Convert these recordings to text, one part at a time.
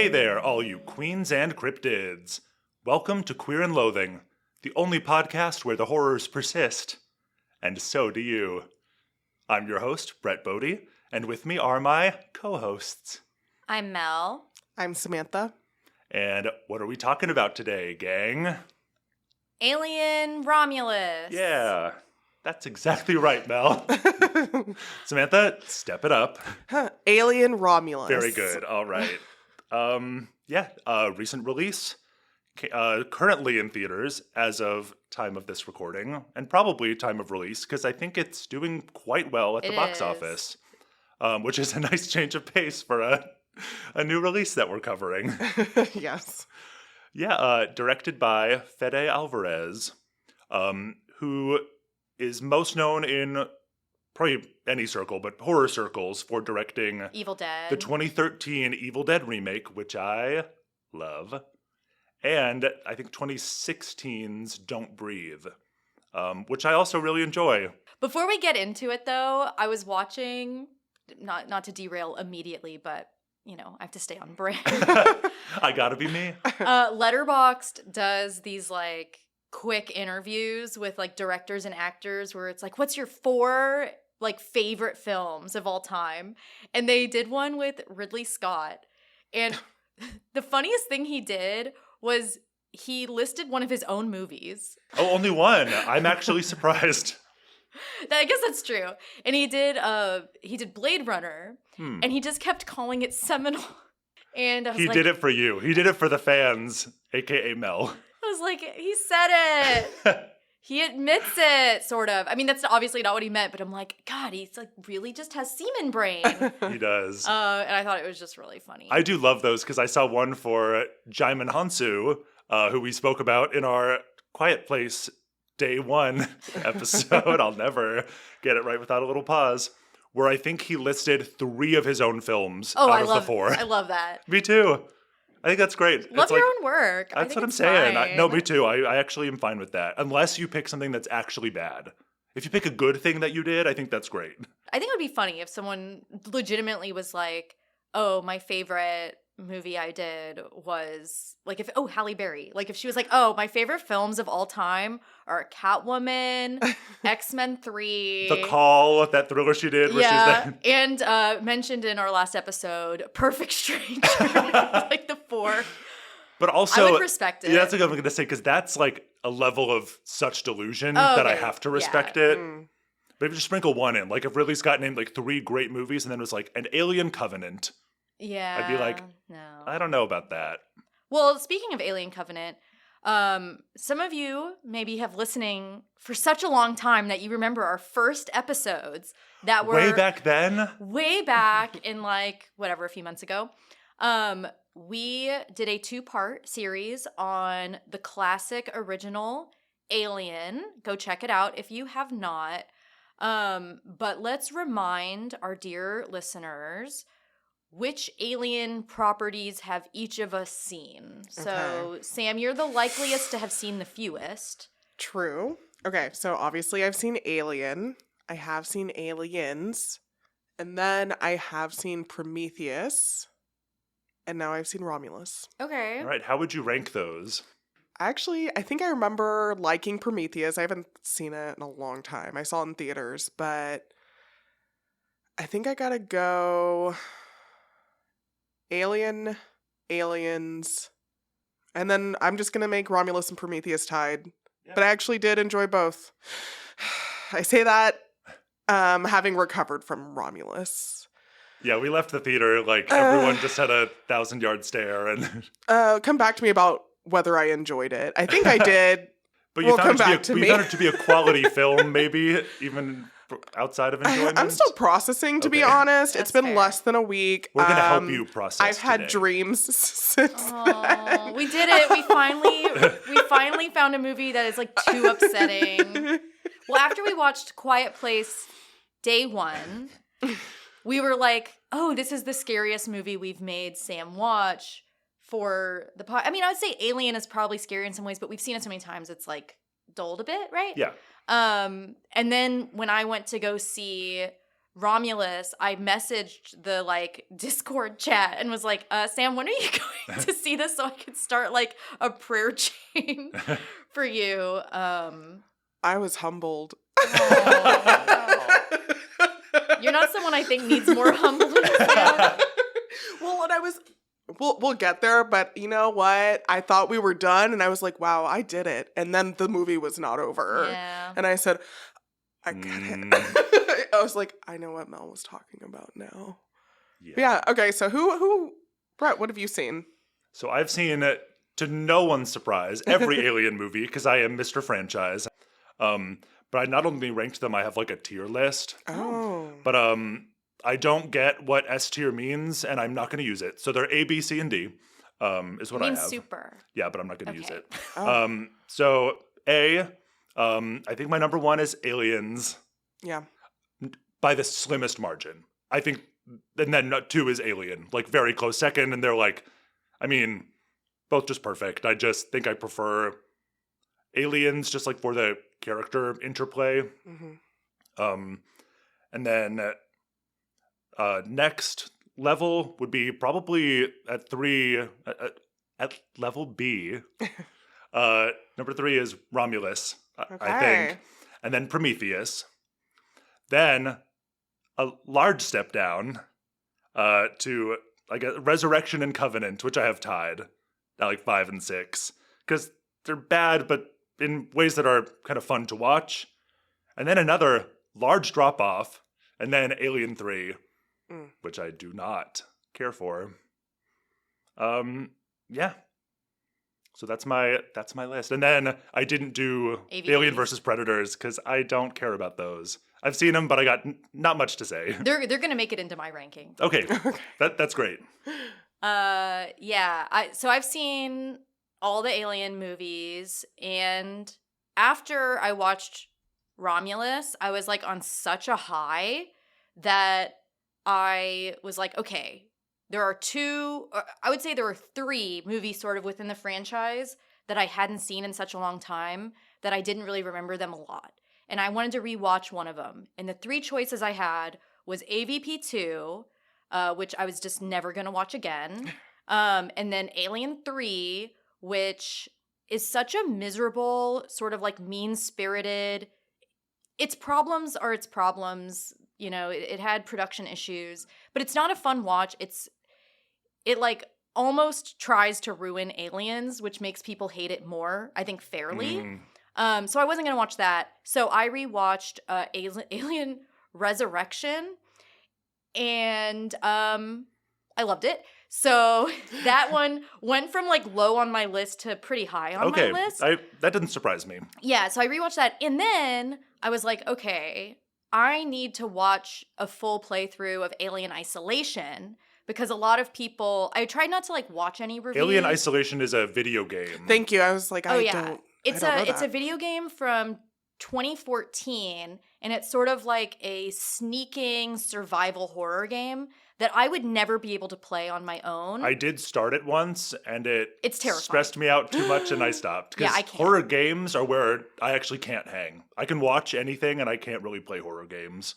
Hey there, all you queens and cryptids. Welcome to Queer and Loathing, the only podcast where the horrors persist. And so do you. I'm your host, Brett Bodie, and with me are my co-hosts. I'm Mel. I'm Samantha. And what are we talking about today, gang? Alien Romulus. Yeah, that's exactly right, Mel. Samantha, step it up. Alien Romulus. Very good, all right. Recent release, currently in theaters as of time of this recording, and probably time of release, because I think it's doing quite well at the box office, which is a nice change of pace for a new release that we're covering. Yes. Yeah, directed by Fede Alvarez, who is most known in probably any circle, but horror circles, for directing Evil Dead. the 2013 Evil Dead remake, which I love, and I think 2016's Don't Breathe, which I also really enjoy. Before we get into it, though, I was watching, not to derail immediately, but, you know, I have to stay on brand. I gotta be me. Letterboxd does these, like, quick interviews with, like, directors and actors where it's like, what's your 4 like favorite films of all time? And they did one with Ridley Scott, and the funniest thing he did was he listed one of his own movies. Oh, only one. I'm actually surprised. I guess that's true. And he did Blade Runner, and he just kept calling it seminal. And I was he did it for you. He did it for the fans, aka Mel. I was like, he said it. He admits it, sort of. I mean, that's obviously not what he meant, but I'm like, God, he's like really just has semen brain. He does. And I thought it was just really funny. I do love those because I saw one for Jaimin Hansu, who we spoke about in our Quiet Place Day 1 episode. I'll never get it right without a little pause. Where I think he listed 3 of his own films out of the 4. I love that. Me too. I think that's great. Love your own work. That's what I'm saying. No, me too. I actually am fine with that. Unless you pick something that's actually bad. If you pick a good thing that you did, I think that's great. I think it would be funny if someone legitimately was like, oh, my favorite movie I did was like Halle Berry. Like if she was like, oh, my favorite films of all time are Catwoman, X-Men 3. The Call, that thriller she did where she's there. And mentioned in our last episode, Perfect Stranger. Like the 4. But also, I would respect it. Yeah, that's what I'm going to say, because that's like a level of such delusion that I have to respect it. But if you just sprinkle one in, like if Ridley Scott named like 3 great movies and then was like an Alien Covenant. Yeah. I'd be like, no. I don't know about that. Well, speaking of Alien Covenant, some of you maybe have listening for such a long time that you remember our first episodes that were way back then. Way back in like whatever, a few months ago. We did a 2-part series on the classic original Alien. Go check it out if you have not. But let's remind our dear listeners, which Alien properties have each of us seen? So, Sam, you're the likeliest to have seen the fewest. True. Okay, so obviously I've seen Alien. I have seen Aliens. And then I have seen Prometheus. And now I've seen Romulus. Okay. All right, how would you rank those? Actually, I think I remember liking Prometheus. I haven't seen it in a long time. I saw it in theaters, but I think I gotta go Alien, Aliens, and then I'm just gonna make Romulus and Prometheus tied. Yeah. But I actually did enjoy both. I say that having recovered from Romulus. Yeah, we left the theater like everyone just had a 1,000-yard stare and come back to me about whether I enjoyed it. I think I did. But you found it to be a quality film, maybe even outside of enjoyment? I'm still processing, to be honest. That's it's been fair. less than a week. We're going to help you process I've had today. dreams since then. We did it. We finally found a movie that is like too upsetting. Well, after we watched Quiet Place Day 1, we were like, oh, this is the scariest movie we've made Sam watch for the pod. I mean, I would say Alien is probably scary in some ways, but we've seen it so many times it's like dulled a bit, right? Yeah. And then when I went to go see Romulus, I messaged the like Discord chat and was like, Sam, when are you going to see this so I could start like a prayer chain for you? I was humbled. Oh, no. You're not someone I think needs more humbling. Sam. Well, and we'll get there, but you know what? I thought we were done, and I was like, wow, I did it. And then the movie was not over. Yeah. And I said, I get it. I was like, I know what Mel was talking about now. Yeah. Okay. So who, Brett, what have you seen? So I've seen, to no one's surprise, every Alien movie, because I am Mr. Franchise. But I not only ranked them, I have like a tier list. Oh. But I don't get what S tier means, and I'm not going to use it. So they're A, B, C, and D. Is what I have. Super. Yeah, but I'm not going to use it. Oh. So A, I think my number 1 is Aliens. Yeah. By the slimmest margin. I think, and then 2 is Alien, like very close second, and they're like, I mean, both just perfect. I just think I prefer Aliens just like for the character interplay. Mm-hmm. And then next level would be probably at 3, at level B. Number 3 is Romulus, I think. And then Prometheus. Then a large step down to like a Resurrection and Covenant, which I have tied at like 5 and 6. Because they're bad, but in ways that are kind of fun to watch. And then another large drop off. And then Alien 3, which I do not care for. Yeah. So that's my list. And then I didn't do AVPs. Alien versus Predators because I don't care about those. I've seen them, but I got not much to say. They're going to make it into my ranking. Okay. That's great. Yeah. So I've seen all the Alien movies, and after I watched Romulus, I was like on such a high that I was like, okay, there are 2, I would say there are 3 movies sort of within the franchise that I hadn't seen in such a long time that I didn't really remember them a lot. And I wanted to rewatch one of them. And the 3 choices I had was AVP 2, which I was just never going to watch again. And then Alien 3, which is such a miserable, sort of like mean-spirited, its problems are its problems. You know, it had production issues, but it's not a fun watch. It like almost tries to ruin Aliens, which makes people hate it more, I think fairly. So I wasn't going to watch that. So I rewatched Alien Resurrection, and I loved it. So that one went from like low on my list to pretty high on my list. That didn't surprise me. Yeah, so I rewatched that, and then I was like, okay, I need to watch a full playthrough of Alien Isolation, because a lot of people, I tried not to like watch any reviews. Alien Isolation is a video game. Thank you. I was like, It's a video game from 2014, and it's sort of like a sneaking survival horror game that I would never be able to play on my own. I did start it once, and it's terrifying. Stressed me out too much, and I stopped. Yeah, I can't. Horror games are where I actually can't hang. I can watch anything, and I can't really play horror games.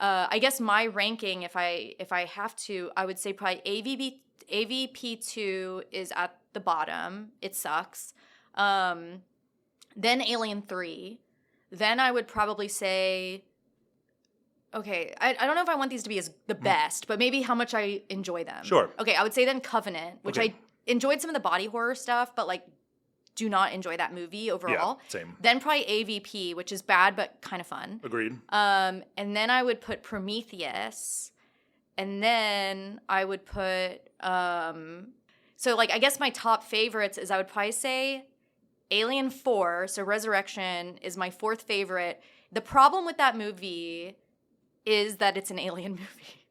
I guess my ranking, if I have to, I would say probably AVP2 is at the bottom. It sucks. Then Alien 3. Then I would probably say, okay, I don't know if I want these to be as the best, but maybe how much I enjoy them. Sure. Okay, I would say then Covenant, which I enjoyed some of the body horror stuff, but like do not enjoy that movie overall. Yeah, same. Then probably AVP, which is bad but kind of fun. Agreed. And then I would put Prometheus. And then I would put so like I guess my top favorites is I would probably say Alien 4, so Resurrection is my 4th favorite. The problem with that movie is that it's an alien movie.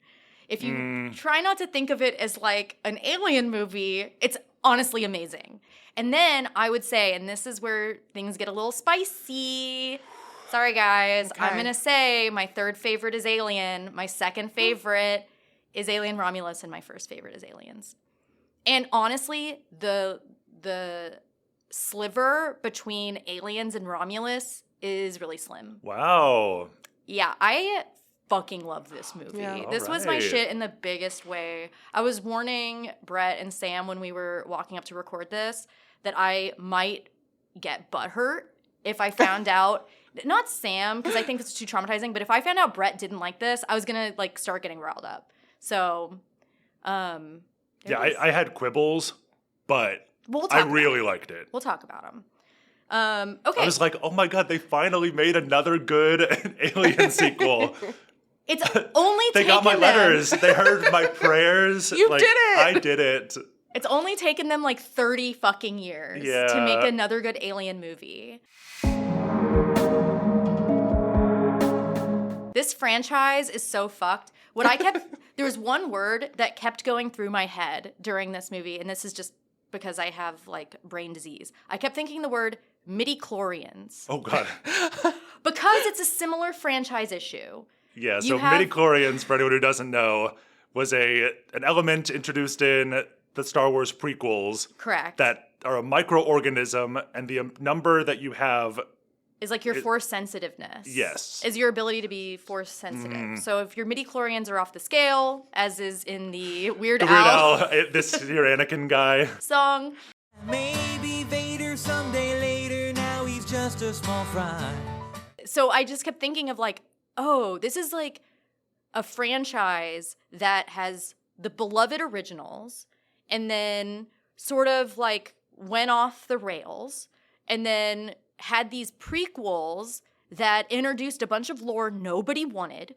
If you try not to think of it as like an alien movie, it's honestly amazing. And then I would say, and this is where things get a little spicy. Sorry, guys. Okay. I'm going to say my 3rd favorite is Alien. My 2nd favorite is Alien Romulus, and my 1st favorite is Aliens. And honestly, the sliver between Aliens and Romulus is really slim. Wow. Yeah, fucking love this movie. Yeah. This was my Alright. shit in the biggest way. I was warning Brett and Sam when we were walking up to record this that I might get butthurt if I found out, not Sam, because I think it's too traumatizing, but if I found out Brett didn't like this, I was going to like start getting riled up. So, Yeah, I had quibbles, but we'll talk I about really them. liked it. We'll talk about them. Okay. I was like, oh my god, they finally made another good Alien sequel. It's only They got my taken them- letters. They heard my prayers. You did it! I did it. It's only taken them like 30 fucking years to Yeah. make another good Alien movie. This franchise is so fucked. What I kept, there was one word that kept going through my head during this movie, and this is just because I have like brain disease. I kept thinking the word midi-chlorians Oh god. because it's a similar franchise issue. Yeah, You so have- midi-chlorians, for anyone who doesn't know, was an element introduced in the Star Wars prequels Correct. that are a microorganism, and the number that you have, is like your force sensitiveness. Yes. Is your ability to be force sensitive. So if your midi-chlorians are off the scale, as is in the Weird Weird Al Al, this your Anakin guy. song, Maybe Vader someday later, now he's just a small fry. so I just kept thinking of like, oh, this is like a franchise that has the beloved originals and then sort of like went off the rails and then had these prequels that introduced a bunch of lore nobody wanted.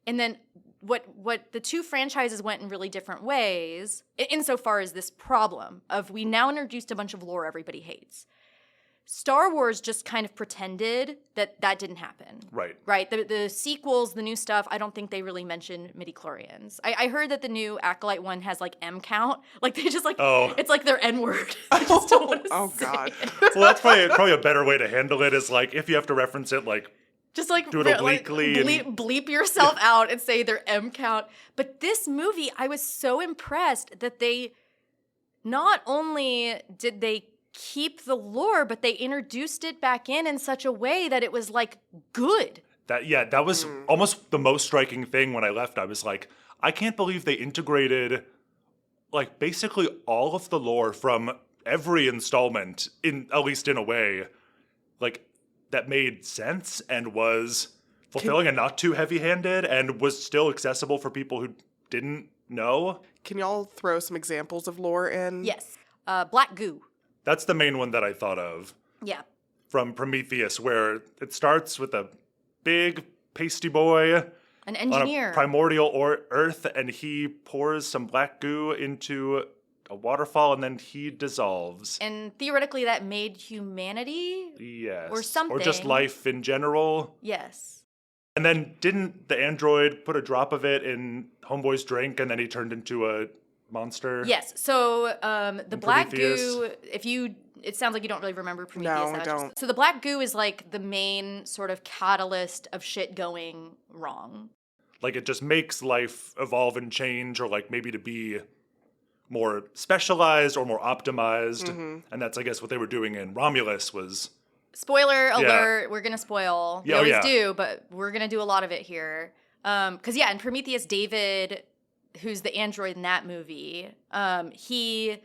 And then what the two franchises went in really different ways insofar as this problem of we now introduced a bunch of lore everybody hates. Star Wars just kind of pretended that didn't happen. Right. Right? The sequels, the new stuff, I don't think they really mentioned midi-chlorians. I heard that the new Acolyte one has like M count. Like they just like, it's like their N-word. I just don't want to Oh, say God. it. Well, that's probably a better way to handle it is like, if you have to reference it, like, Just like do it obliquely bleep yourself out and say their M count. But this movie, I was so impressed that they not only did they keep the lore, but they introduced it back in such a way that it was like good. That was almost the most striking thing when I left. I was like, I can't believe they integrated like basically all of the lore from every installment in at least in a way like that made sense and was fulfilling and not too heavy-handed and was still accessible for people who didn't know. Can y'all throw some examples of lore in? Yes. Black goo. That's the main one that I thought of Yeah. from Prometheus, where it starts with a big pasty boy An on engineer. a primordial Earth, and he pours some black goo into a waterfall, and then he dissolves. And theoretically that made humanity? Yes. Or something. Or just life in general. Yes. And then didn't the android put a drop of it in Homeboy's drink, and then he turned into a monster? Yes. So the black Prometheus. goo, it sounds like you don't really remember Prometheus. No, that I much. don't. So the black goo is like the main sort of catalyst of shit going wrong. Like it just makes life evolve and change, or like maybe to be more specialized or more optimized. And that's, I guess, what they were doing in Romulus was... Spoiler alert, we're going to spoil. We Yeah, always yeah. do, but we're going to do a lot of it here. Because, in Prometheus, David, who's the android in that movie, he,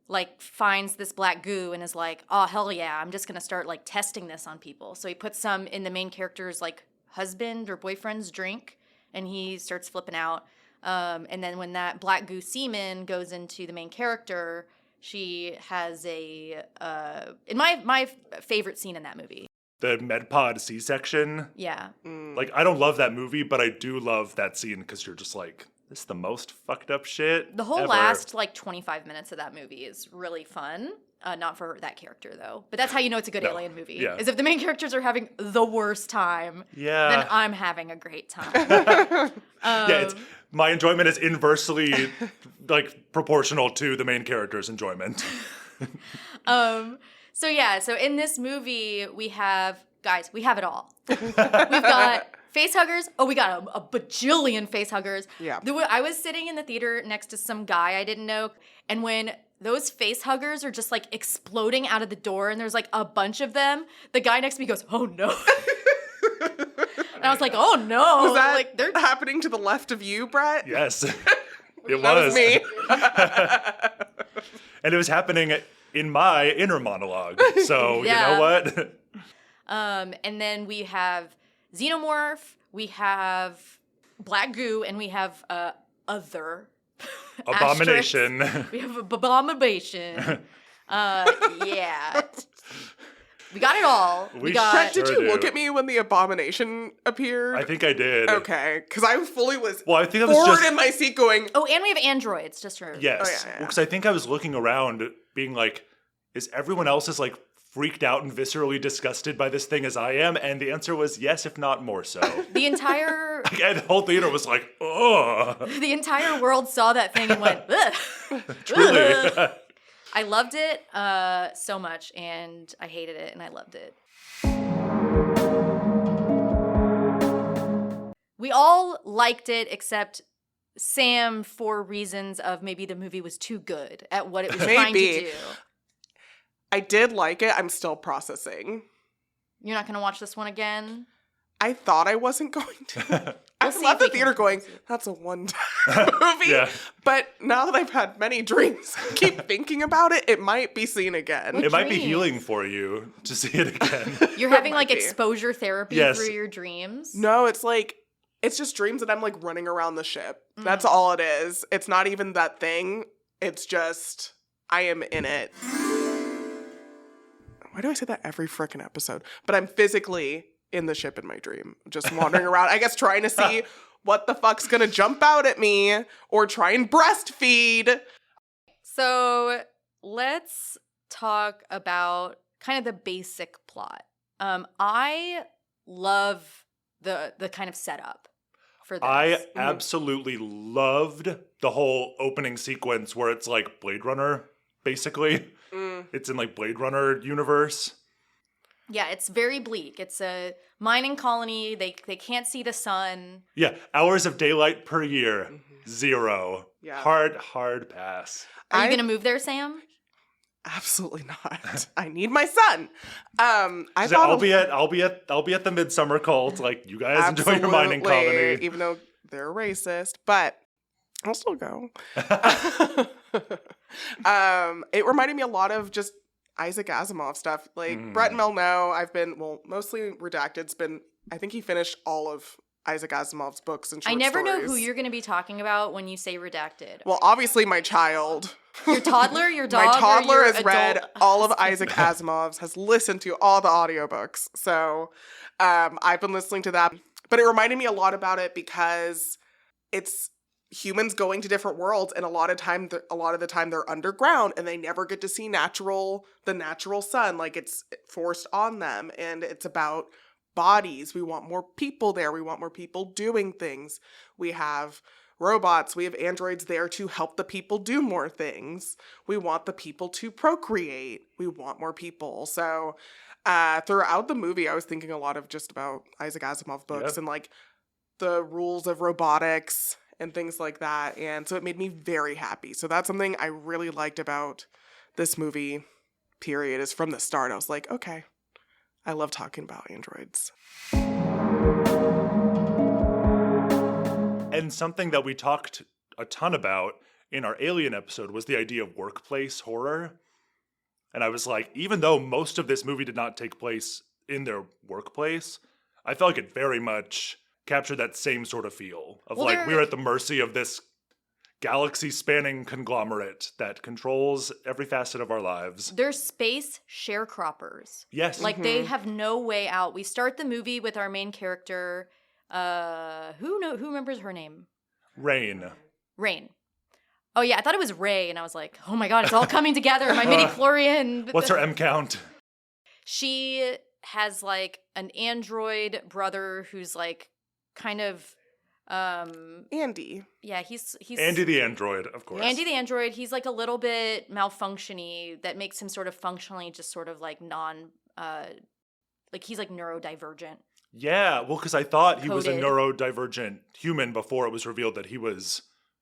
like, finds this black goo and is like, oh, hell yeah, I'm just going to start, like, testing this on people. So he puts some in the main character's, like, husband or boyfriend's drink, and he starts flipping out. And then when that black goo semen goes into the main character, she has a in my favorite scene in that movie. The MedPod C-section. Yeah. Like, I don't love that movie, but I do love that scene because you're just like, this is the most fucked up shit The whole ever. last like 25 minutes of that movie is really fun. Not for that character though, but that's how you know it's a good No. alien movie. Yeah. Is if the main characters are having the worst time, Yeah. then I'm having a great time. Yeah, my enjoyment is inversely like proportional to the main character's enjoyment. So in this movie we have it all. We've got face huggers. Oh, we got a bajillion face huggers. Yeah. I was sitting in the theater next to some guy I didn't know, and when those face huggers are just like exploding out of the door and there's like a bunch of them, the guy next to me goes, oh no. And I was like, oh no. Was that like they're happening to the left of you, Brett? Yes, it That was me. And it was happening in my inner monologue. So Yeah. you know what? And then we have Xenomorph, we have Black Goo, and we have other Abomination. asterisks. We have Abomination. Yeah. We got it all. We got. Brett, did Sure you look do. at me when the abomination appeared? I think I did. Okay, because I fully was Well, I think I was forward just in my seat going, Oh, and we have androids. Just for yes, yeah. because I think I was looking around, being like, "Is everyone else as like freaked out and viscerally disgusted by this thing as I am?" And the answer was yes, if not more so. the entire And the whole theater was like, "Oh, the entire world saw that thing and went, ugh. truly." Ugh. I loved it so much, and I hated it, and I loved it. We all liked it, except Sam, for reasons of maybe the movie was too good at what it was trying to Maybe. do. I did like it. I'm still processing. You're not going to watch this one again? I thought I wasn't going to. I We'll see left if the we can theater going, convince you. that's a one-time movie. Yeah. But now that I've had many dreams, keep thinking about it, it might be seen again. What It might be dreams? healing for you to see it again. You're having like might be. exposure therapy Yes. through your dreams? No, it's like, it's just dreams that I'm like running around the ship. That's Mm. all it is. It's not even that thing. It's just, I am in it. Why do I say that every frickin' episode? But I'm physically in the ship in my dream, just wandering around, I guess trying to see what the fuck's gonna jump out at me or try and breastfeed. So let's talk about kind of the basic plot. I love the kind of setup for this. I absolutely loved the whole opening sequence where it's like Blade Runner, basically. It's in like Blade Runner universe. Yeah, it's very bleak. It's a mining colony. They can't see the sun. Yeah, hours of daylight per year, 0. Yeah. Hard pass. Are you I- going to move there, Sam? Absolutely not. I need my son. I So thought I'll be at the Midsummer Cult. Like, you guys enjoy your mining Absolutely, colony. even though they're racist, but I'll still go. It reminded me a lot of just Isaac Asimov stuff. Like Brett and Mel know I've been mostly Redacted's been. I think he finished all of Isaac Asimov's books and short I never know who stories. you're going to be talking about when you say redacted. Well, obviously my child. Your toddler, your dog, My or toddler your has read adult all of husband? Isaac Asimov's, has listened to all the audiobooks. So I've been listening to that. But it reminded me a lot about it because it's humans going to different worlds, and a lot of the time they're underground and they never get to see the natural sun. Like, it's forced on them, and it's about bodies. We want more people there. We want more people doing things. We have robots. We have androids there to help the people do more things. We want the people to procreate. We want more people. So throughout the movie, I was thinking a lot of just about Isaac Asimov books and like the rules of robotics and things like that. And so it made me very happy. So that's something I really liked about this movie, period, is from the start. I was like, okay, I love talking about androids. And something that we talked a ton about in our Alien episode was the idea of workplace horror. And I was like, even though most of this movie did not take place in their workplace, I felt like it very much captured that same sort of feel of Well, like there- we're at the mercy of this galaxy-spanning conglomerate that controls every facet of our lives. They're space sharecroppers. Yes. Like they have no way out. We start the movie with our main character. Who remembers her name? Rain. Rain. Oh yeah, I thought it was Ray, and I was like, oh my god, it's all coming together. My midi-chlorian. What's her M count? She has like an android brother who's like kind of Andy. yeah, he's Andy the android, of course. Andy the android. He's like a little bit malfunctiony that makes him sort of functionally just sort of like like he's like neurodivergent. Yeah, well, because I thought he was a Coded. neurodivergent human before it was revealed that he was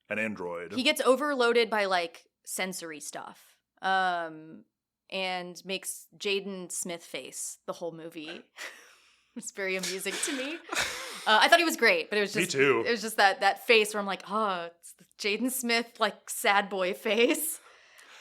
an android. He gets overloaded by like sensory stuff. And makes Jaden Smith face the whole movie. It's very amusing to me. I thought he was great, but it was just Me too. It was just that face where I'm like, oh, it's the Jaden Smith like sad boy face.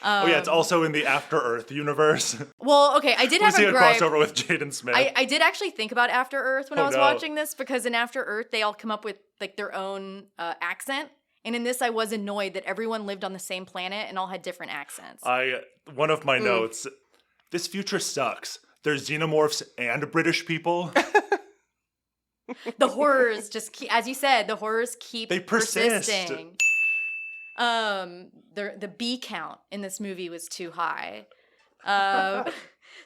Oh yeah, it's also in the After Earth universe. Well, okay, I did We have see a a gripe. crossover with Jaden Smith. I did actually think about After Earth when I Oh, was no. watching this, because in After Earth they all come up with like their own accent, and in this I was annoyed that everyone lived on the same planet and all had different accents. One of my notes, this future sucks. There's xenomorphs and British people. The horrors just keep, as you said, the horrors keep They persist. persisting. The bee count in this movie was too high.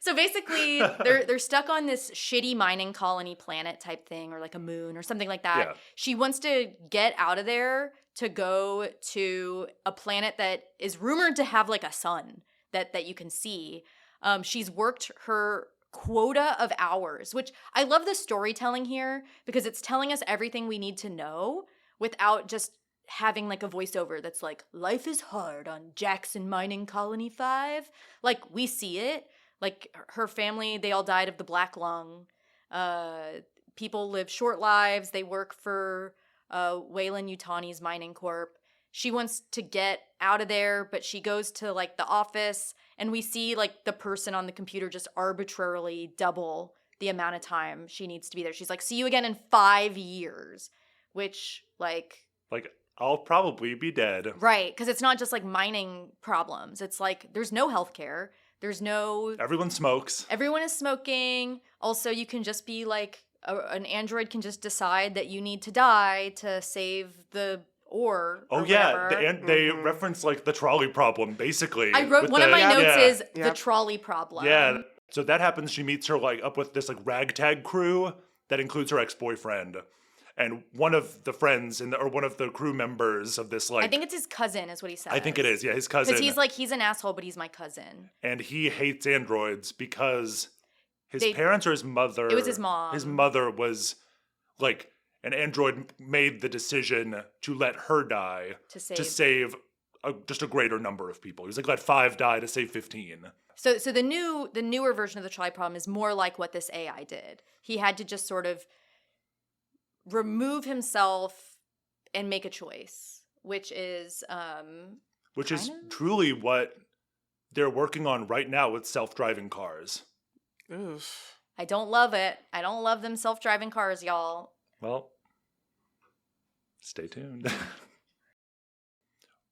So basically, they're stuck on this shitty mining colony planet type thing, or like a moon or something like that. Yeah. She wants to get out of there to go to a planet that is rumored to have like a sun that you can see. She's worked her quota of hours, which I love the storytelling here because it's telling us everything we need to know without just having like a voiceover that's like, life is hard on Jackson Mining Colony 5. Like, we see it. Like, her family, they all died of the black lung. People live short lives. They work for Weyland-Yutani's mining corp. She wants to get out of there, but she goes to like the office, and we see like the person on the computer just arbitrarily double the amount of time she needs to be there. She's like, see you again in 5 years, which like I'll probably be dead. right, because it's not just like mining problems. It's like there's no healthcare. There's no Everyone smokes. everyone is smoking. Also, you can just be like an android can just decide that you need to die to save the ore. Oh or yeah, whatever. they reference like the trolley problem, basically. I wrote with one of my notes yeah. is the Yep. trolley problem. Yeah, so that happens. She meets her like up with this like ragtag crew that includes her ex-boyfriend, and one of the friends or one of the crew members of this like. I think it's his cousin, is what he says. I think it is. Yeah, his cousin. Because he's like, he's an asshole, but he's my cousin. and he hates androids because his They- parents or his mother. It was his mom. His mother was like an android made the decision to let her die To save. to save just a greater number of people. He was like, let 5 die to save 15. So the newer version of the trolley problem is more like what this AI did. He had to just sort of remove himself and make a choice, which is Which is Kind of? truly what they're working on right now with self-driving cars. Oof. I don't love it. I don't love them self-driving cars, y'all. Well, stay tuned.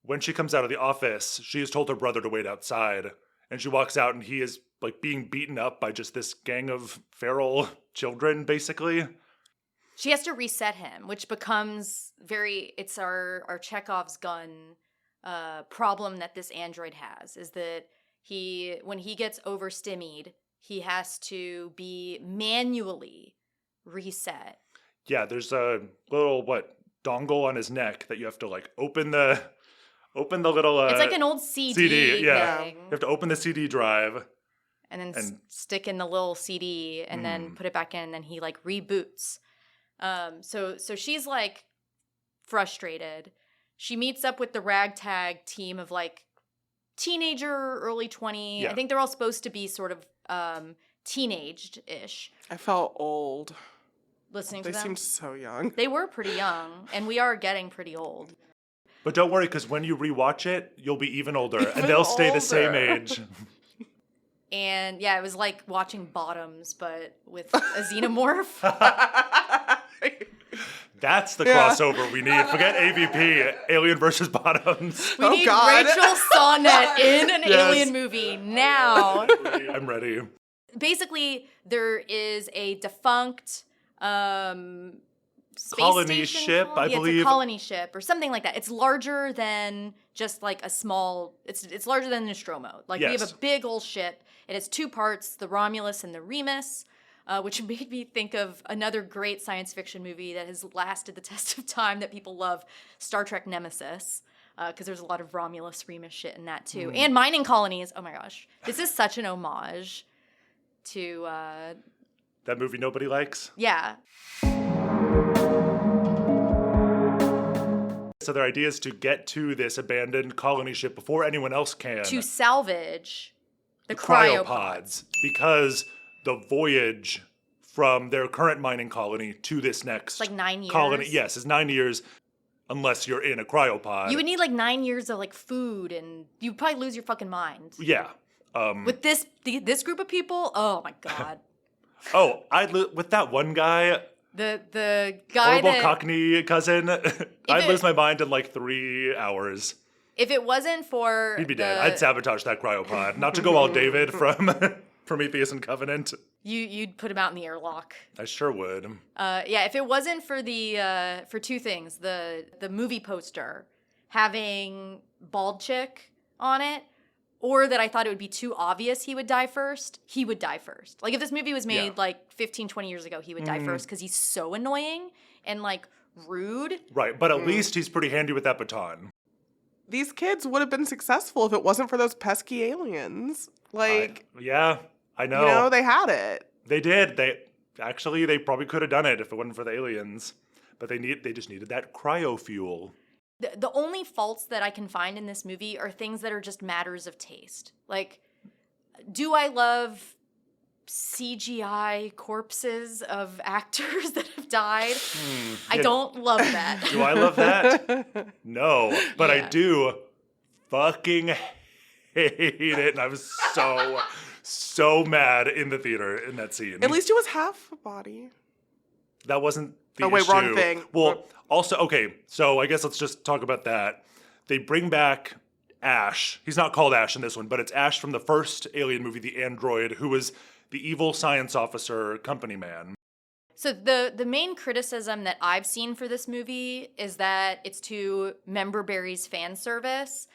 When she comes out of the office, she has told her brother to wait outside, and she walks out and he is like being beaten up by just this gang of feral children, basically. She has to reset him, which becomes it's our Chekhov's gun problem that this android has, is that when he gets overstimmied, he has to be manually reset. Yeah, there's a little dongle on his neck that you have to like open the little It's like an old CD, CD, yeah. thing. You have to open the CD drive. And then And- stick in the little CD and then put it back in, and then he like reboots. So she's like frustrated. She meets up with the ragtag team of like teenager, early 20. Yeah. I think they're all supposed to be sort of teenaged-ish. I felt old. Listening They to them. seemed so young. They were pretty young, and we are getting pretty old. But don't worry, because when you rewatch it, you'll be even older, and Even they'll stay the same older. age. And yeah, it was like watching Bottoms, but with a xenomorph. That's the Yeah. crossover we need. Forget AVP, Alien versus Bottoms. We Oh, need God. Rachel Sonnet in an Yes. alien movie now. I'm ready. Basically, there is a defunct space Colony station ship, called- I yeah, believe. It's a colony ship or something like that. It's larger than just like a small. It's larger than Nostromo. Like we have Yes. a big old ship. It has 2 parts: the Romulus and the Remus. Which made me think of another great science fiction movie that has lasted the test of time that people love, Star Trek Nemesis, because there's a lot of Romulus Remus shit in that too. And mining colonies. Oh my gosh. This is such an homage to, That movie nobody likes. yeah. So their idea is to get to this abandoned colony ship before anyone else can. To salvage the cryopods. Because the voyage from their current mining colony to this next It's like 9 years. colony. Yes, it's 9 years unless you're in a cryopod. You would need like 9 years of like food, and you'd probably lose your fucking mind. Yeah. With this group of people, oh my god. Oh, with that one guy, The guy horrible that Cockney cousin, I'd lose my mind in like 3 hours. if it wasn't for He'd be dead. I'd sabotage that cryopod. Not to go all David from Prometheus and Covenant. you'd put him out in the airlock. I sure would. Yeah, if it wasn't for the for two things, the movie poster having bald chick on it, or that I thought it would be too obvious he would die first, he would die first. Like if this movie was made like 15, 20 years ago, he would die first because he's so annoying and like rude. Right, but at least he's pretty handy with that baton. These kids would have been successful if it wasn't for those pesky aliens. Like, Yeah, I know. you know, they had it. They did. They probably could have done it if it wasn't for the aliens. But they just needed that cryo fuel. The only faults that I can find in this movie are things that are just matters of taste. Like, do I love CGI corpses of actors that have died? I don't love that. Do I love that? No, but Yeah. I do fucking hate it, and I was so mad in the theater in that scene. At least it was half a body. That wasn't the Oh, wait, issue. wrong thing. Well, also, okay, so I guess let's just talk about that. They bring back Ash. He's not called Ash in this one, but it's Ash from the first Alien movie, the android, who was the evil science officer company man. So the main criticism that I've seen for this movie is that it's too Member Berry's fan service.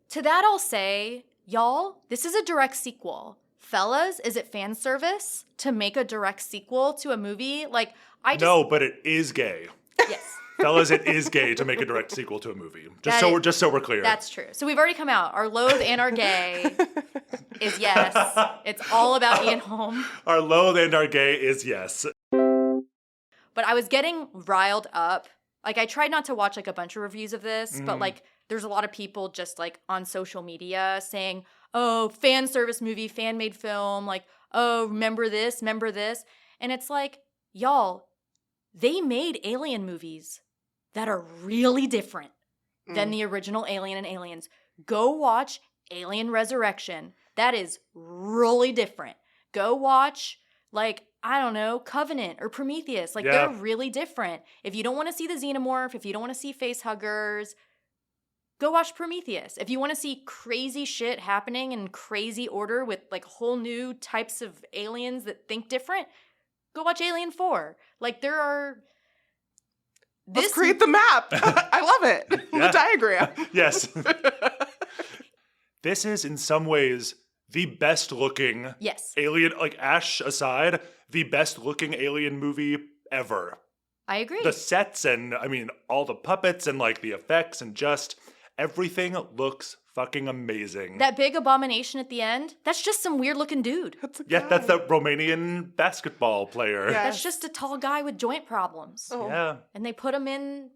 To that I'll say, y'all, this is a direct sequel. Fellas, is it fan service to make a direct sequel to a movie? Like, No, but it is gay. Yes. Fellas, it is gay to make a direct sequel to a movie. Just That so we're clear. That's true. So we've already come out. Our loathe and our gay is yes. It's all about Ian Holm. Our loathe and our gay is yes. But I was getting riled up. Like, I tried not to watch like a bunch of reviews of this, but like there's a lot of people just like on social media saying, oh, fan service movie, fan made film, like, oh, remember this. And it's like, y'all, they made Alien movies that are really different than the original Alien and Aliens. Go watch Alien Resurrection. That is really different. Go watch, like, I don't know, Covenant or Prometheus. Like, they're really different. If you don't want to see the xenomorph, if you don't want to see face huggers, go watch Prometheus. If you want to see crazy shit happening in crazy order with, like, whole new types of aliens that think different, go watch Alien 4. Like, there are... Let's create the map. I love it. Yeah. The diagram. Yes. This is, in some ways, the best looking Yes. Alien, like Ash aside, the best looking Alien movie ever. I agree. The sets and, I mean, all the puppets and like the effects and just everything looks fucking amazing. That big abomination at the end, that's just some weird looking dude. That's a Yeah, guy. that's that Romanian basketball player. Yeah. That's just a tall guy with joint problems. Oh. Yeah. And they put him in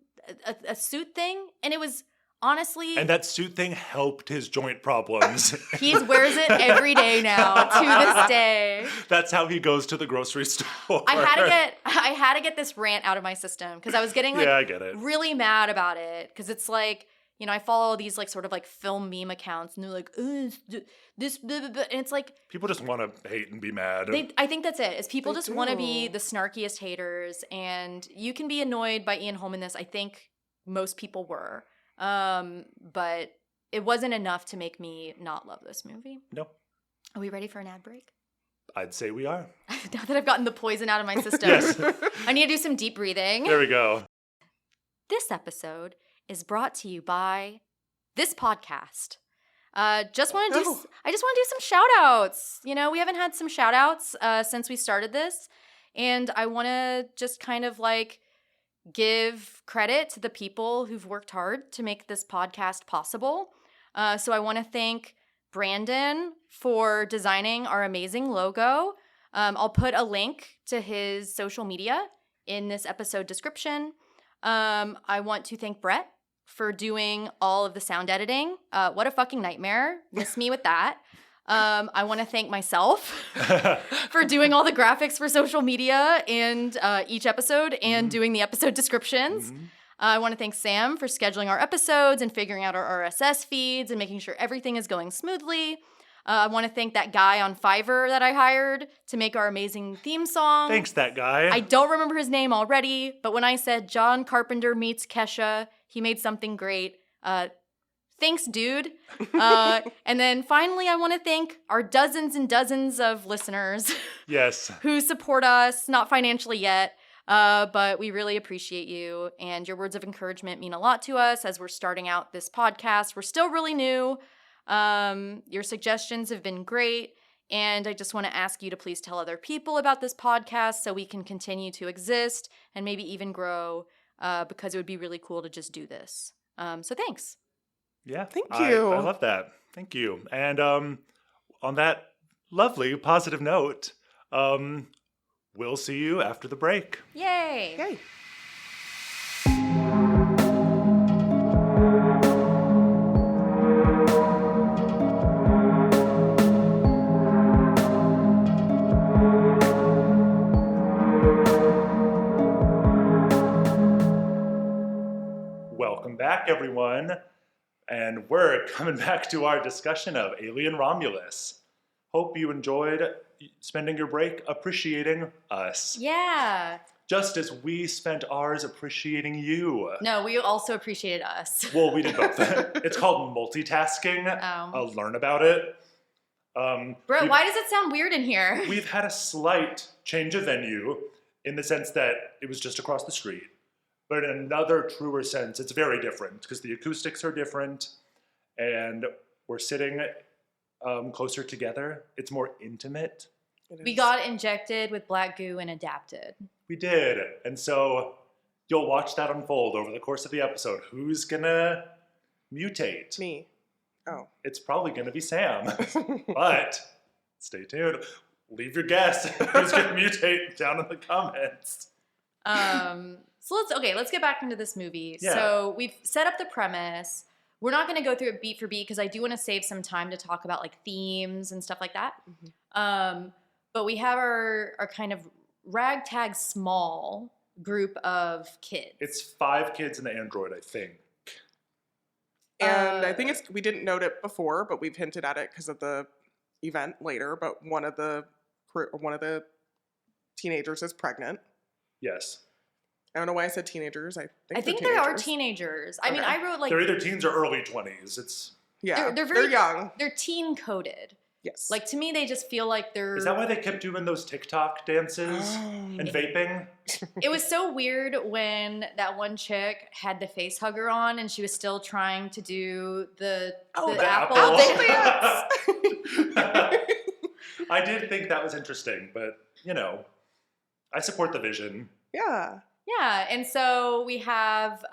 a suit thing, and it was honestly... And that suit thing helped his joint problems. He wears it every day now, to this day. That's how he goes to the grocery store. I had to get this rant out of my system, because I was getting like Yeah, I get it. really mad about it, because it's like, you know, I follow these like sort of like film meme accounts, and they're like, this, blah, blah, blah. And it's like, People just want to hate and be mad. I think that's it. Is people They just want to be do. the snarkiest haters, and you can be annoyed by Ian Holm in this. I think most people were, but it wasn't enough to make me not love this movie. No, Are we ready for an ad break? I'd say we are. Now that I've gotten the poison out of my system, Yes. I need to do some deep breathing. There we go. This episode is brought to you by this podcast. I just want to do some shout outs. You know, we haven't had some shout outs since we started this, and I want to just kind of like give credit to the people who've worked hard to make this podcast possible. So I want to thank Brandon for designing our amazing logo. I'll put a link to his social media in this episode description. I want to thank Brett for doing all of the sound editing. What a fucking nightmare. Miss me with that. I want to thank myself for doing all the graphics for social media and each episode and doing the episode descriptions. I want to thank Sam for scheduling our episodes and figuring out our RSS feeds and making sure everything is going smoothly. I want to thank that guy on Fiverr that I hired to make our amazing theme song. Thanks, that guy. I don't remember his name already, but when I said John Carpenter meets Kesha, he made something great. Thanks, dude. And then finally, I want to thank our dozens and dozens of listeners Yes. who support us, not financially yet, but we really appreciate you. And your words of encouragement mean a lot to us as we're starting out this podcast. We're still really new. Your suggestions have been great. And I just want to ask you to please tell other people about this podcast so we can continue to exist and maybe even grow, because it would be really cool to just do this. So thanks. Yeah. Thank you. I love that. Thank you. And on that lovely positive note, we'll see you after the break. Yay. Yay. Welcome back, everyone. And we're coming back to our discussion of Alien Romulus. Hope you enjoyed spending your break appreciating us. Yeah. Just as we spent ours appreciating you. No, we also appreciated us. Well, we did both. It's called multitasking. Oh. I'll learn about it. Bro, why does it sound weird in here? We've had a slight change of venue in the sense that it was just across the street. But in another truer sense, it's very different because the acoustics are different and we're sitting closer together. It's more intimate. We got injected with black goo and adapted. We did. And so you'll watch that unfold over the course of the episode. Who's gonna mutate? Me. Oh. It's probably gonna be Sam. But stay tuned. Leave your guess. Who's gonna mutate down in the comments. So let's get back into this movie. Yeah. So we've set up the premise. We're not going to go through it beat for beat because I do want to save some time to talk about like themes and stuff like that. But we have our kind of ragtag small group of kids. It's 5 kids and the android, I think. And I think we didn't note it before, but we've hinted at it because of the event later. But one of the teenagers is pregnant. Yes. I don't know why I said teenagers. I think they're they are teenagers. teenagers. I mean, Okay. I wrote like They're either teens or early 20s. It's Yeah, they're young. They're teen coded. Yes. Like to me, they just feel like they're. Is that why they kept doing those TikTok dances and vaping? It was so weird when that one chick had the face hugger on and she was still trying to do the apple dance. I did think that was interesting, but I support the vision. Yeah. Yeah, and so we have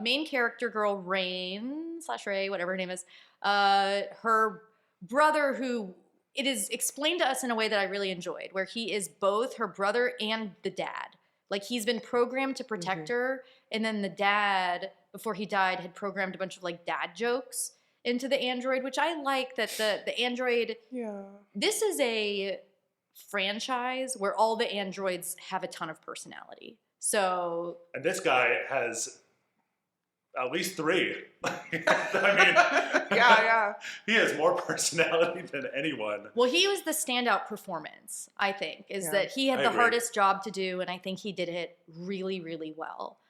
main character girl Rain/Ray, whatever her name is, her brother, who it is explained to us in a way that I really enjoyed, where he is both her brother and the dad. Like he's been programmed to protect her, and then the dad, before he died, had programmed a bunch of like dad jokes into the android, which I like that the android. Yeah. This is a franchise where all the androids have a ton of personality. So, And this guy has at least 3. I mean, Yeah. he has more personality than anyone. well, he was the standout performance, I think, is Yeah. that he had I the agree. hardest job to do, and I think he did it really, really well.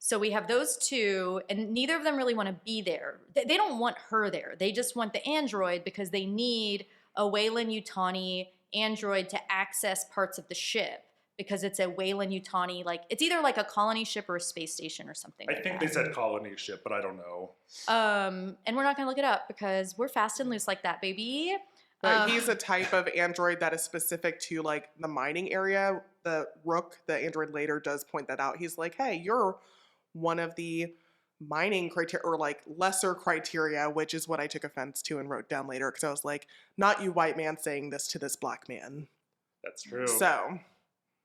So we have those 2, and neither of them really want to be there. They don't want her there. They just want the android because they need a Weyland-Yutani android to access parts of the ship. Because it's a Weyland-Yutani, like it's either like a colony ship or a space station or something. I like think that. they said colony ship, but I don't know. And we're not gonna look it up because we're fast and loose like that, baby. But he's a type of android that is specific to like the mining area. The Rook, the android later does point that out. He's like, hey, you're one of the mining criteria or like lesser criteria, which is what I took offense to and wrote down later because I was like, not you white man saying this to this black man. That's true. So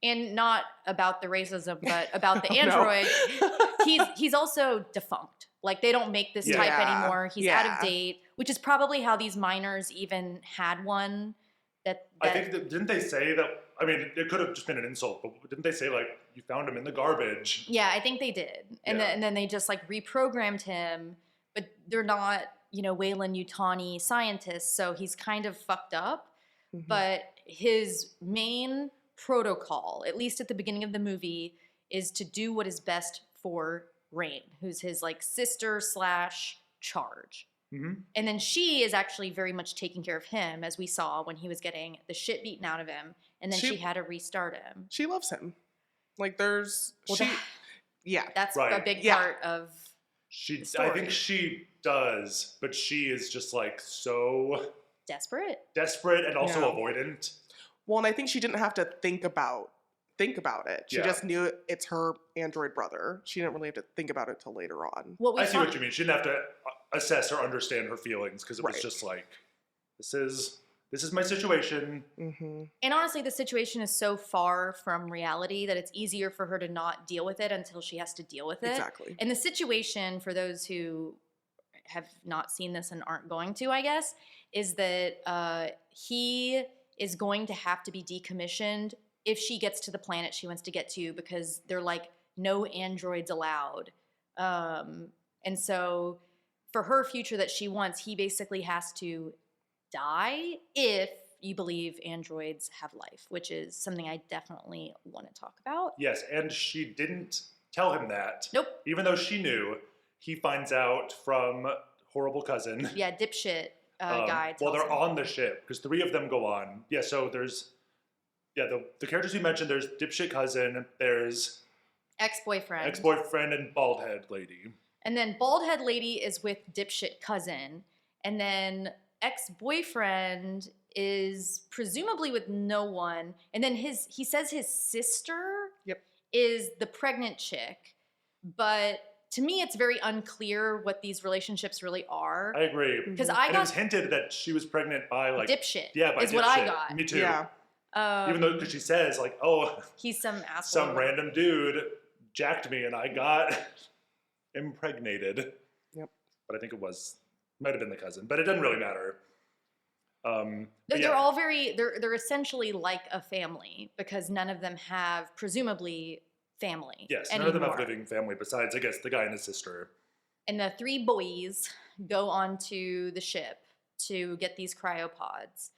And not about the racism, but about the Oh, no. android. He's also defunct. Like, they don't make this type Yeah. anymore. He's out of date, which is probably how these miners even had one. I think didn't they say that? I mean, it could have just been an insult, but didn't they say like you found him in the garbage? Yeah, I think they did, and then they just like reprogrammed him. But they're not, Weyland-Yutani scientists, so he's kind of fucked up. Mhm. But his main protocol, at least at the beginning of the movie, is to do what is best for Rain, who's his like sister / charge. Mm-hmm. And then she is actually very much taking care of him, as we saw when he was getting the shit beaten out of him, and then she had to restart him. She loves him. Like, there's Well, yeah. That's Right. a big part of the story. I think she does, but she is just like so desperate and also Yeah. avoidant. Well, and I think she didn't have to think about it. She just knew it's her android brother. She didn't really have to think about it till later on. I see what you mean. She didn't have to assess or understand her feelings because it was Right. just like, this is my situation. Mm-hmm. And honestly, the situation is so far from reality that it's easier for her to not deal with it until she has to deal with it. Exactly. And the situation, for those who have not seen this and aren't going to, I guess, is that he is going to have to be decommissioned if she gets to the planet she wants to get to, because they're like, no androids allowed. And so for her future that she wants, he basically has to die if you believe androids have life, which is something I definitely want to talk about. Yes, and she didn't tell him that. Nope. Even though she knew, he finds out from horrible cousin. Yeah, dipshit guy. Well, tells they're him. on the ship because 3 of them go on. Yeah, so there's the characters we mentioned. There's dipshit cousin. There's Ex-boyfriend. ex-boyfriend and bald head lady. And then bald head lady is with dipshit cousin. And then ex-boyfriend is presumably with no one. And then he says his sister is the pregnant chick. But to me, it's very unclear what these relationships really are. I agree. Because It was hinted that she was pregnant by like dipshit. Yeah, by is dipshit. what I got. Me too. Yeah. Even though because she says like, oh, he's some asshole. some random dude jacked me and I got impregnated. Yep. But I think might have been the cousin, but it doesn't really matter. They're all they're essentially like a family because none of them have presumably family. Yes, anymore. none of them have living family besides, I guess, the guy and his sister. And the 3 boys go onto the ship to get these cryopods.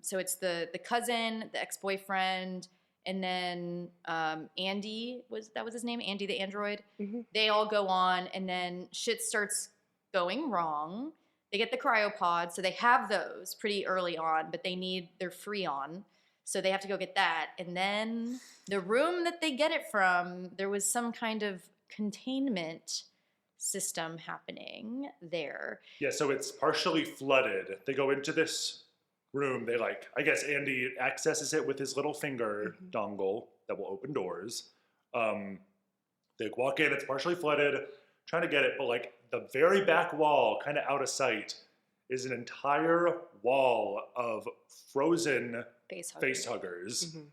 So it's the cousin, the ex-boyfriend, and then Andy was his name, Andy the android. Mm-hmm. They all go on, and then shit starts going wrong. They get the cryopods, so they have those pretty early on, but they're Freon, so they have to go get that. And then the room that they get it from, there was some kind of containment system happening there. Yeah, so it's partially flooded. They go into this room. They I guess Andy accesses it with his little finger dongle that will open doors. They walk in, it's partially flooded, trying to get it, but the very back wall, kind of out of sight, is an entire wall of frozen face huggers. Mm-hmm.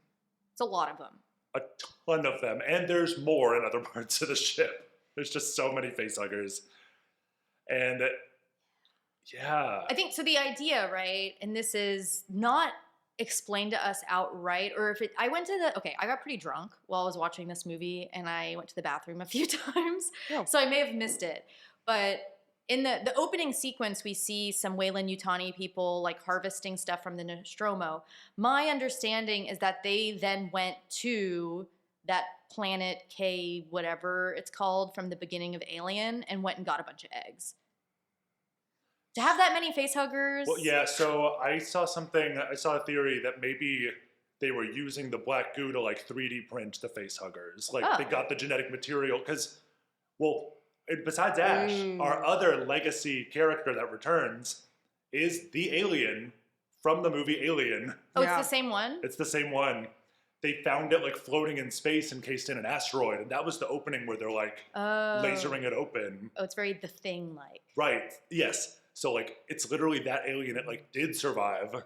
It's a lot of them. A ton of them. And there's more in other parts of the ship. There's just so many face huggers. And yeah. I think so. The idea, right? And this is not explained to us outright, or if I got pretty drunk while I was watching this movie, and I went to the bathroom a few times, so I may have missed it. But in the opening sequence, we see some Weyland-Yutani people harvesting stuff from the Nostromo. My understanding is that they then went to that planet K, whatever it's called, from the beginning of Alien, and went and got a bunch of eggs. To have that many face huggers. Well, yeah, so I saw a theory that maybe they were using the black goo to 3D print the face huggers. They got the genetic material because, besides Ash, our other legacy character that returns is the alien from the movie Alien. Oh, it's the same one? It's the same one. They found it floating in space encased in an asteroid, and that was the opening where they're lasering it open. Oh, it's very The Thing-like. Right, yes. So, it's literally that alien that, did survive.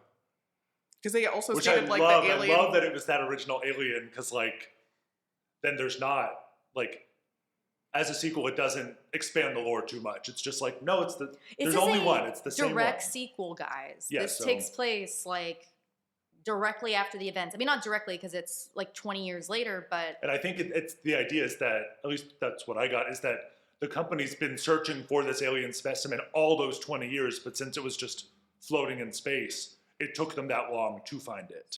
Because they also Which I stated, like, love. the alien... I love that it was that original alien, because, like, then there's not, like, as a sequel, it doesn't expand the lore too much. It's just like, no, there's only one. It's the same one. Direct sequel, guys. Yes, This takes place, like, directly after the events. I mean, not directly, because it's, like, 20 years later, but... And I think it's the idea is that, at least that's what I got, is that the company's been searching for this alien specimen all those 20 years, but since it was just floating in space, it took them that long to find it.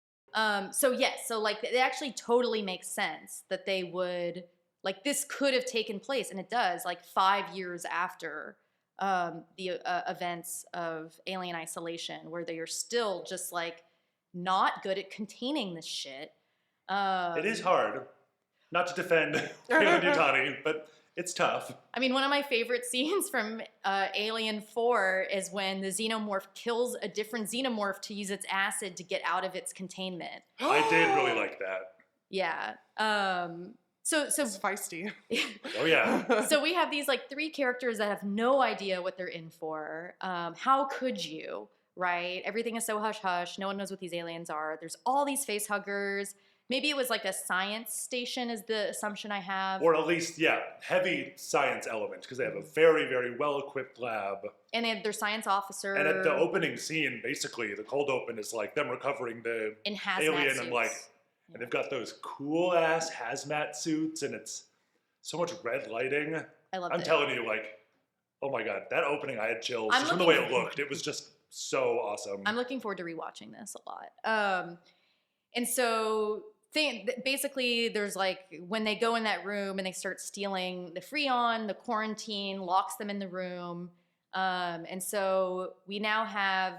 So like it actually totally makes sense that they would, like, this could have taken place, and it does, like 5 years after the events of Alien Isolation, where they are still just like not good at containing this shit. It is hard, not to defend Yutani, but it's tough. I mean, one of my favorite scenes from Alien 4 is when the xenomorph kills a different xenomorph to use its acid to get out of its containment. I did really like that. Yeah. So It's feisty. Oh yeah. So we have these like 3 characters that have no idea what they're in for. How could you, right? Everything is so hush-hush. No one knows what these aliens are. There's all these face huggers. Maybe it was like a science station is the assumption I have. Or at least, yeah, heavy science element, because they have a very, very well-equipped lab. And they have their science officer. And at the opening scene, basically, the cold open is like them recovering the in hazmat alien suits. and like, and they've got those cool-ass hazmat suits, and it's so much red lighting. I love I'm it. telling you, like, oh my God, that opening, I had chills just from the way it looked. It was just so awesome. I'm looking forward to rewatching this a lot. And so basically there's like, when they go in that room and they start stealing the Freon, the quarantine locks them in the room. And so we now have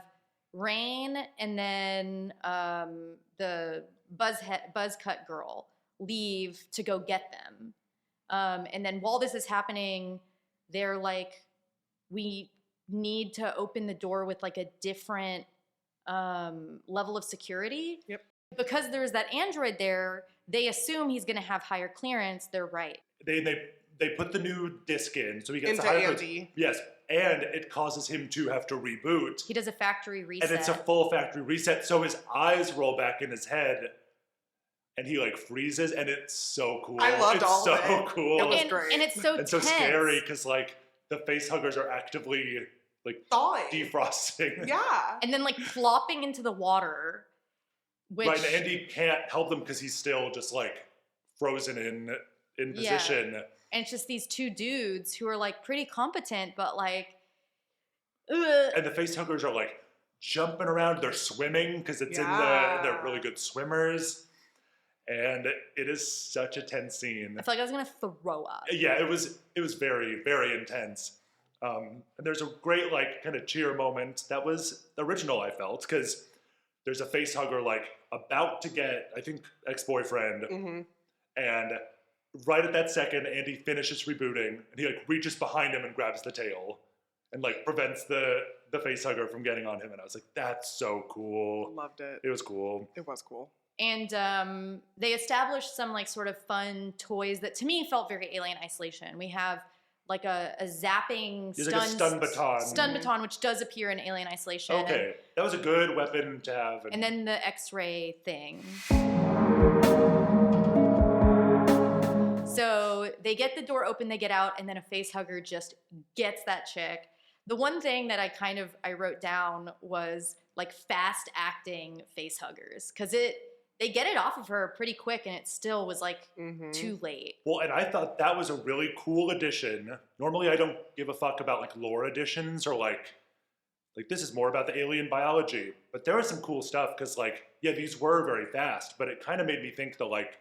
Rain and then the buzz cut girl leave to go get them. And then while this is happening, they're like, we need to open the door with like a different level of security. Yep. Because there's that android there, they assume he's going to have higher clearance. They're right. They put the new disc in, so he gets Into the higher Andy. Yes, and it causes him to have to reboot. He does a factory reset. And it's a full factory reset, so his eyes roll back in his head, and he like freezes, and it's so cool. I loved all of of it. it. It's so cool. It was great. And it's so and so tense. scary, because like the face huggers are actively like Thawing. defrosting. Yeah. And then like flopping into the water. Which, Right, and Andy can't help them because he's still just like frozen in position. And it's just these 2 dudes who are like pretty competent, but like, ugh. And the face huggers are like jumping around. They're swimming because it's they're really good swimmers. And it is such a tense scene. I feel like I was gonna throw up. Yeah, it was very, very intense. And there's a great like kind of cheer moment that was original, I felt, because there's a face hugger like about to get, I think, ex-boyfriend. Mm-hmm. And right at that second, Andy finishes rebooting, and he like reaches behind him and grabs the tail, and like prevents the face hugger from getting on him. And I was like, that's so cool. Loved it. It was cool. It was cool. And they established some like sort of fun toys that to me felt very Alien Isolation. We have like a zapping There's like a stun baton. Stun baton, which does appear in Alien Isolation. Okay, that was a good weapon to have. And then the X-ray thing. So they get the door open, they get out, and then a face hugger just gets that chick. The one thing that I wrote down was like fast acting face huggers, because they get it off of her pretty quick, and it still was like too late. Well, and I thought that was a really cool addition. Normally, I don't give a fuck about like lore additions or like this is more about the alien biology. But there was some cool stuff because like, yeah, these were very fast, but it kind of made me think that like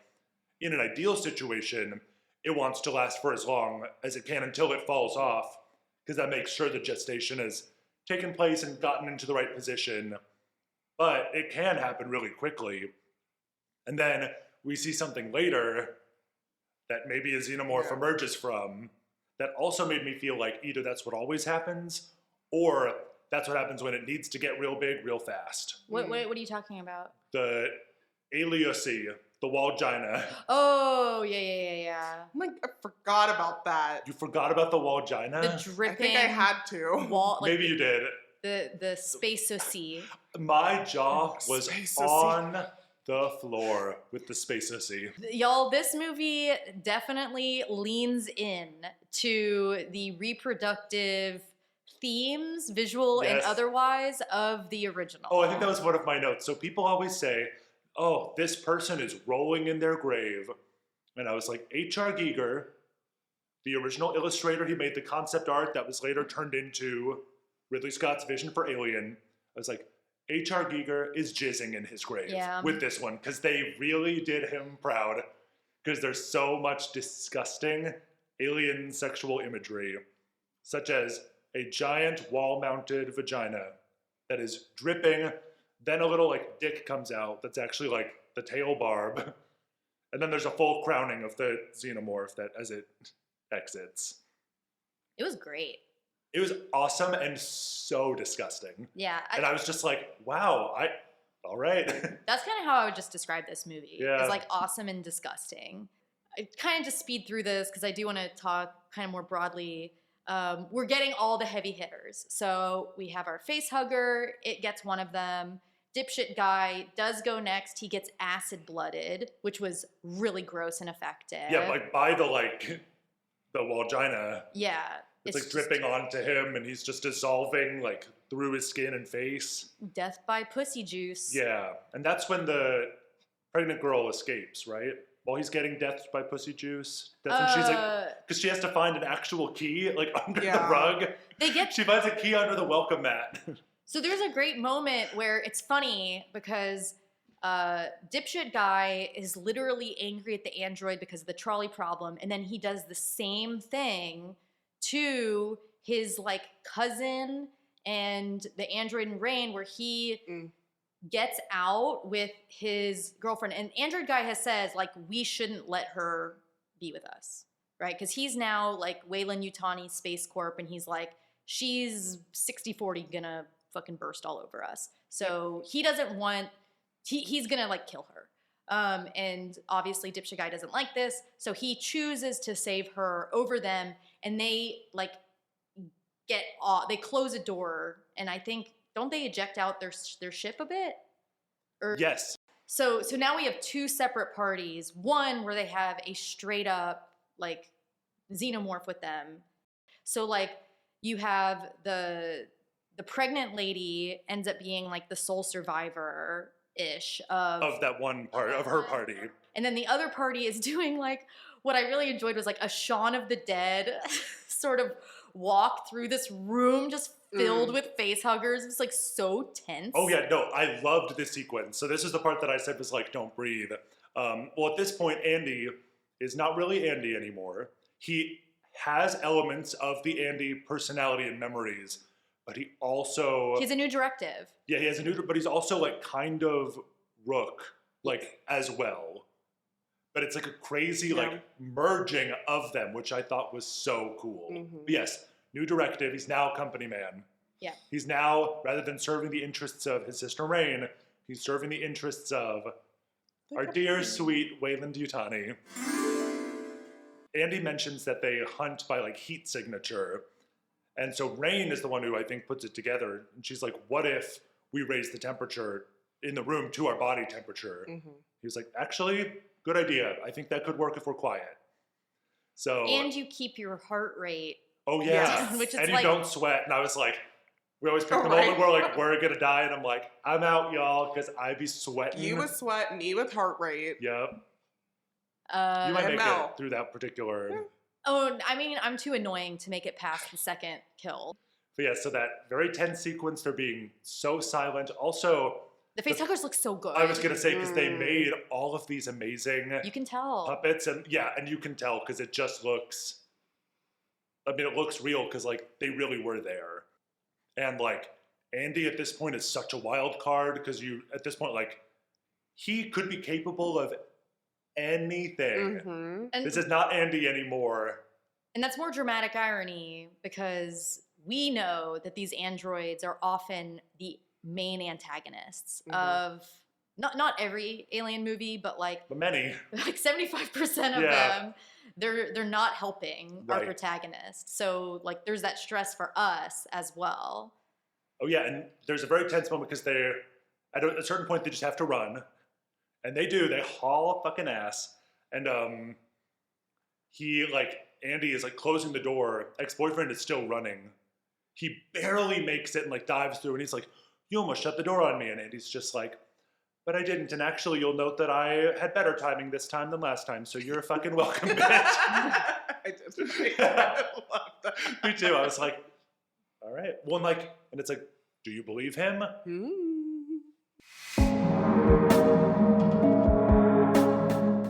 in an ideal situation, it wants to last for as long as it can until it falls off, because that makes sure the gestation has taken place and gotten into the right position. But it can happen really quickly. And then we see something later that maybe a xenomorph emerges from that also made me feel like either that's what always happens or that's what happens when it needs to get real big real fast. What are you talking about? The aliacy, the Walgina. Oh, yeah. I'm like, I forgot about that. You forgot about the Walgina? The dripping I think I had to. wall. Like, Maybe you did. The space-o-sea. My jaw was Space-o-sea. on the floor with the space-o-sea. Y'all, this movie definitely leans in to the reproductive themes, visual and Yes. otherwise, of the original. Oh, I think that was one of my notes. So people always say, oh, this person is rolling in their grave. And I was like, H.R. Giger, the original illustrator, he made the concept art that was later turned into Ridley Scott's vision for Alien. I was like, H.R. Giger is jizzing in his grave with this one, because they really did him proud, because there's so much disgusting alien sexual imagery, such as a giant wall-mounted vagina that is dripping, then a little like dick comes out that's actually like the tail barb, and then there's a full crowning of the xenomorph that as it exits. It was great. It was awesome and so disgusting. Yeah. And I was just like, wow, all right. That's kind of how I would just describe this movie. Yeah. It's like awesome and disgusting. I kind of just speed through this because I do want to talk kind of more broadly. We're getting all the heavy hitters. So we have our face hugger. It gets one of them. Dipshit guy does go next. He gets acid blooded, which was really gross and effective. Yeah, like by the vagina. Yeah. It's like dripping onto him and he's just dissolving like through his skin and face. Death by pussy juice. Yeah, and that's when the pregnant girl escapes, right? While he's getting death by pussy juice. That's when she's like, because she has to find an actual key like under the rug. She finds a key under the welcome mat. So there's a great moment where it's funny because dipshit guy is literally angry at the android because of the trolley problem, and then he does the same thing to his like cousin and the android in Rain, where he gets out with his girlfriend, and android guy has says like we shouldn't let her be with us, right? Because he's now like Weyland-Yutani Space Corp, and he's like, she's 60-40 gonna fucking burst all over us, so he doesn't want, he's gonna like kill her. And obviously dipshit guy doesn't like this, so he chooses to save her over them, and they like get off, they close a door, and I think, don't they eject out their ship a bit? Or, yes. So now we have two separate parties. One where they have a straight up like xenomorph with them. So like you have the pregnant lady ends up being like the sole survivor ish of that one part of her party. And then the other party is doing like, what I really enjoyed was like a Shaun of the Dead sort of walk through this room just filled with face huggers. It's like so tense. Oh yeah, no, I loved this sequence. So this is the part that I said was like, don't breathe. Well, at this point, Andy is not really Andy anymore. He has elements of the Andy personality and memories, but he also... He has a new directive. Yeah, he has a new, but he's also like kind of Rook, like as well. But it's like a crazy like merging of them, which I thought was so cool. But yes, new directive. He's now company man. Yeah. He's now, rather than serving the interests of his sister Rain, he's serving the interests of our dear sweet Weyland-Yutani. Andy mentions that they hunt by like heat signature. And so Rain is the one who I think puts it together. And she's like, what if we raise the temperature in the room to our body temperature? He was like, actually, good idea. I think that could work if we're quiet. So, and you keep your heart rate. Oh yeah. Which is and you like, don't sweat. And I was like, we always pick the moment where like, we're gonna die. And I'm like, I'm out, y'all, because I be sweating. You with sweat, me with heart rate. Yep. You might make it through that particular... Oh, I mean, I'm too annoying to make it past the second kill. But yeah, so that very tense sequence, they're being so silent. Also... The facehuggers look so good. I was going to say, because they made all of these amazing... You can tell. Puppets, and yeah, and you can tell, because it just looks... I mean, it looks real, because, like, they really were there. And, like, Andy at this point is such a wild card, because you, at this point, like, he could be capable of anything. And, this is not Andy anymore. And that's more dramatic irony, because we know that these androids are often the main antagonists of not every alien movie, but like many, like 75% of them. They're not helping our protagonist. So like there's that stress for us as well. Oh yeah, and there's a very tense moment because they're at a certain point they just have to run, and they do. They haul a fucking ass, and Andy is like closing the door. Ex-boyfriend is still running. He barely makes it and like dives through, and he's like, "You almost shut the door on me," and Andy's just like, "But I didn't, and actually you'll note that I had better timing this time than last time, so you're a fucking welcome, bitch." I did. I love that. Me too. I was like, all right. Well, and it's like, do you believe him?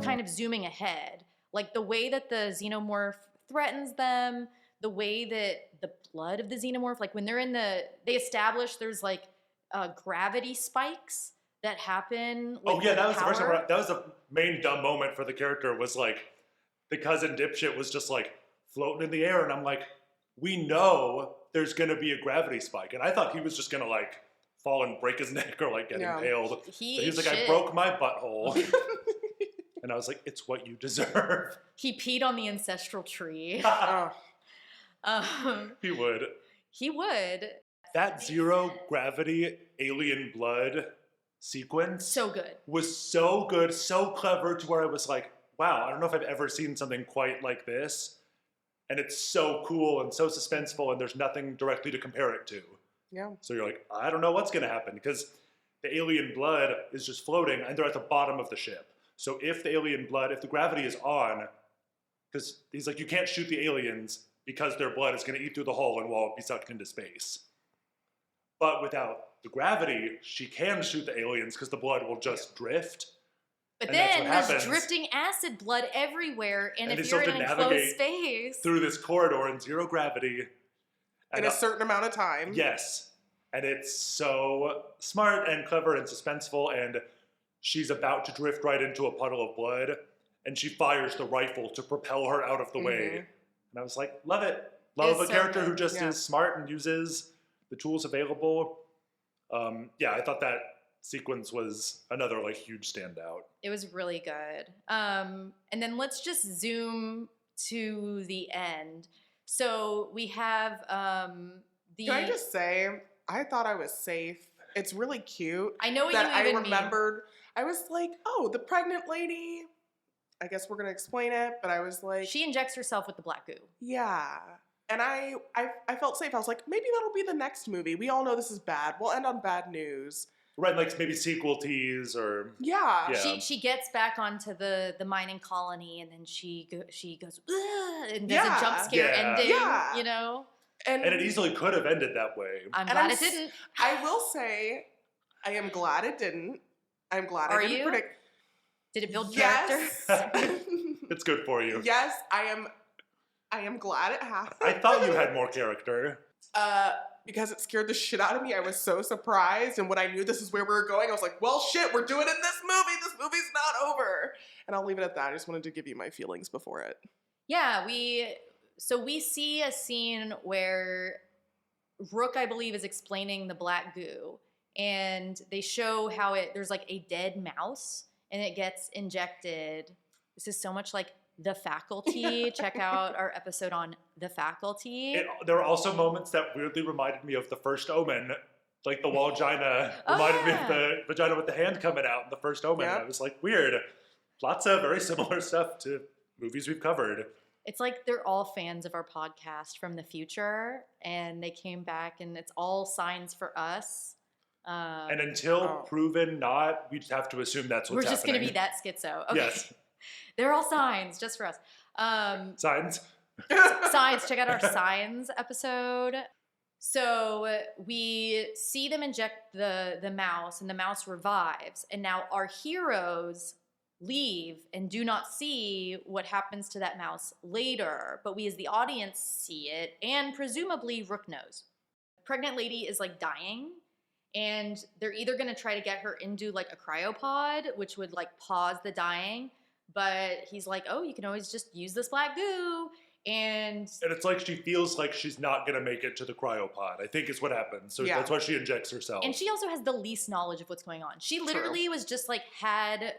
Kind of zooming ahead, like the way that the xenomorph threatens them, the way that the blood of the xenomorph, like when they're they establish there's like gravity spikes that happen. Oh yeah, that was the first time. That was the main dumb moment for the character. Was like the cousin dipshit was just like floating in the air, and I'm like, we know there's gonna be a gravity spike, and I thought he was just gonna like fall and break his neck or like get impaled. But he was like, I broke my butthole, and I was like, it's what you deserve. He peed on the ancestral tree. He would. He would. That zero gravity alien blood sequence so good. Was so good, so clever to where I was like, wow, I don't know if I've ever seen something quite like this. And it's so cool and so suspenseful, and there's nothing directly to compare it to. Yeah. So you're like, I don't know what's going to happen, because the alien blood is just floating, and they're at the bottom of the ship. So if the gravity is on, because he's like, you can't shoot the aliens because their blood is going to eat through the hull and will be sucked into space. But without the gravity, she can shoot the aliens because the blood will just drift. But then there's drifting acid blood everywhere, and if you're in an enclosed space. Through this corridor in zero gravity. In a certain amount of time. Yes. And it's so smart and clever and suspenseful, and she's about to drift right into a puddle of blood, and she fires the rifle to propel her out of the way. And I was like, love it. Love a character who just is smart and uses the tools available. I thought that sequence was another like huge standout. It was really good. And then let's just zoom to the end. So we have Can I just say, I thought I was safe. It's really cute. I know what that you even I remembered. Mean. I was like, oh, the pregnant lady. I guess we're gonna explain it, but I was like, she injects herself with the black goo. Yeah. And I felt safe. I was like, maybe that'll be the next movie. We all know this is bad. We'll end on bad news. Right, like maybe sequel tease or yeah. She gets back onto the mining colony, and then she goes and there's a jump scare ending. Yeah. You know, and it easily could have ended that way. I'm glad it didn't. I will say, I am glad it didn't. I'm glad I didn't predict. Did it build character? It's good for you. Yes, I am glad it happened. I thought you had more character. Because it scared the shit out of me. I was so surprised, and when I knew this is where we were going, I was like, well, shit, we're doing it in this movie. This movie's not over. And I'll leave it at that. I just wanted to give you my feelings before it. Yeah, we see a scene where Rook, I believe, is explaining the black goo, and they show how there's like a dead mouse, and it gets injected. This is so much like The Faculty. Check out our episode on The Faculty. There were also moments that weirdly reminded me of The First Omen. Like the Wall-gina reminded me of the vagina with the hand coming out in The First Omen. Yep. I was like, weird. Lots of very similar stuff to movies we've covered. It's like they're all fans of our podcast from the future, and they came back, and it's all signs for us. And until proven not, we just have to assume that's what's happening. We're just going to be that schizo. Okay. Yes. They're all signs, just for us. Signs. Signs. Check out our signs episode. So we see them inject the mouse, and the mouse revives. And now our heroes leave and do not see what happens to that mouse later. But we as the audience see it, and presumably Rook knows. Pregnant lady is like dying. And they're either going to try to get her into like a cryopod, which would like pause the dying. But he's like, oh, you can always just use this black goo. And it's like she feels like she's not going to make it to the cryopod, I think is what happens. So that's why she injects herself. And she also has the least knowledge of what's going on. She literally was just like had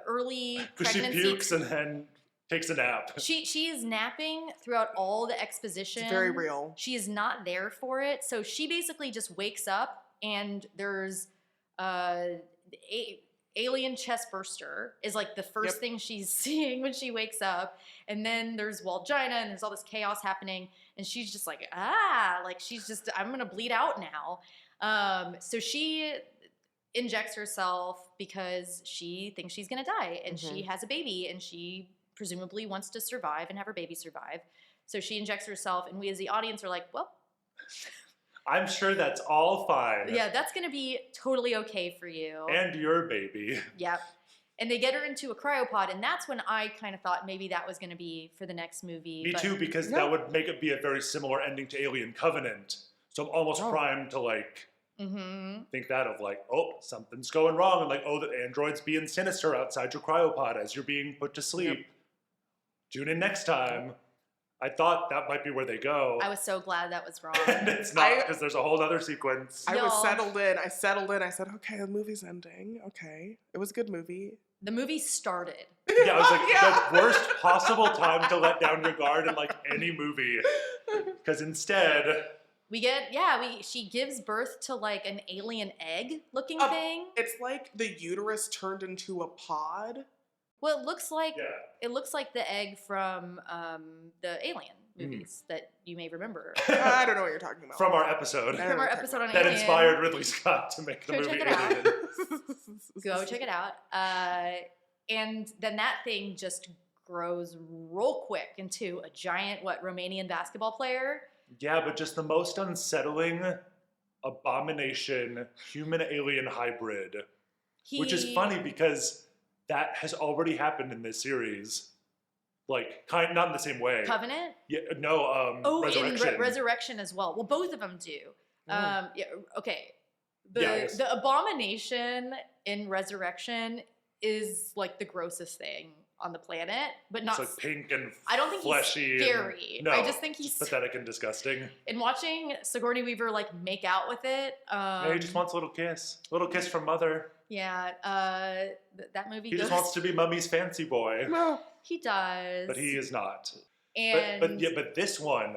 early pregnancy. Because she pukes and then takes a nap. She is napping throughout all the exposition. It's very real. She is not there for it. So she basically just wakes up and there's alien chest burster is like the first thing she's seeing when she wakes up. And then there's Walgina and there's all this chaos happening. And she's just like, like she's just, I'm going to bleed out now. So she injects herself because she thinks she's going to die. And she has a baby and she presumably wants to survive and have her baby survive. So she injects herself and we as the audience are like, well, I'm sure that's all fine. yeah, that's going to be totally okay for you. And your baby. Yep. And they get her into a cryopod, and that's when I kind of thought maybe that was going to be for the next movie. Me too, because that would make it be a very similar ending to Alien Covenant. So I'm almost primed to like think that of like, oh, something's going wrong, and like, oh, the android's being sinister outside your cryopod as you're being put to sleep. Tune in next time. I thought that might be where they go. I was so glad that was wrong. And it's not, because there's a whole other sequence. I was settled in. I settled in. I said, okay, the movie's ending. Okay. It was a good movie. The movie started. Yeah, I was like, the worst possible time to let down your guard in like any movie. Because instead... she gives birth to like an alien egg looking thing. It's like the uterus turned into a pod. Well, it looks like the egg from the Alien movies that you may remember. I don't know what you're talking about. From our episode. From our episode on that Alien. inspired Ridley Scott to make the Go movie check it Alien. Go check it out. And then that thing just grows real quick into a giant, Romanian basketball player. Yeah, but just the most unsettling abomination human-alien hybrid. Which is funny because that has already happened in this series. Like, not in the same way. Covenant? Yeah, no, Resurrection. In Resurrection as well. Well, both of them do. Yeah, okay. Yes. The abomination in Resurrection is like the grossest thing on the planet, but not. It's like pink and I don't think fleshy. He's scary. No, I just think he's pathetic and disgusting. And watching Sigourney Weaver like make out with it. Yeah, he just wants a little kiss from mother. Yeah, that movie. He just wants to be Mummy's fancy boy. No, he does, but he is not. And but this one,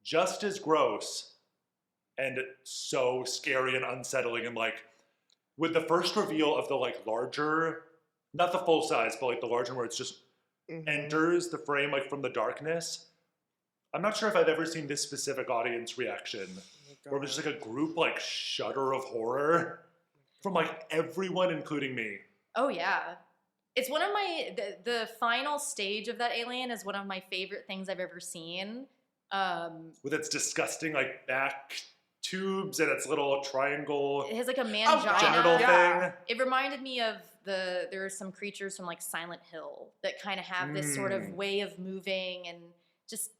just as gross, and so scary and unsettling, and like with the first reveal of the like larger, not the full size, but like the larger where it's just enters the frame like from the darkness. I'm not sure if I've ever seen this specific audience reaction, where it was just like a group like shudder of horror. From like everyone, including me. Oh yeah, it's one of my the final stage of that Alien is one of my favorite things I've ever seen. With its disgusting like back tubes and its little triangle. It has like a mangina genital thing. It reminded me of there are some creatures from like Silent Hill that kind of have this sort of way of moving and just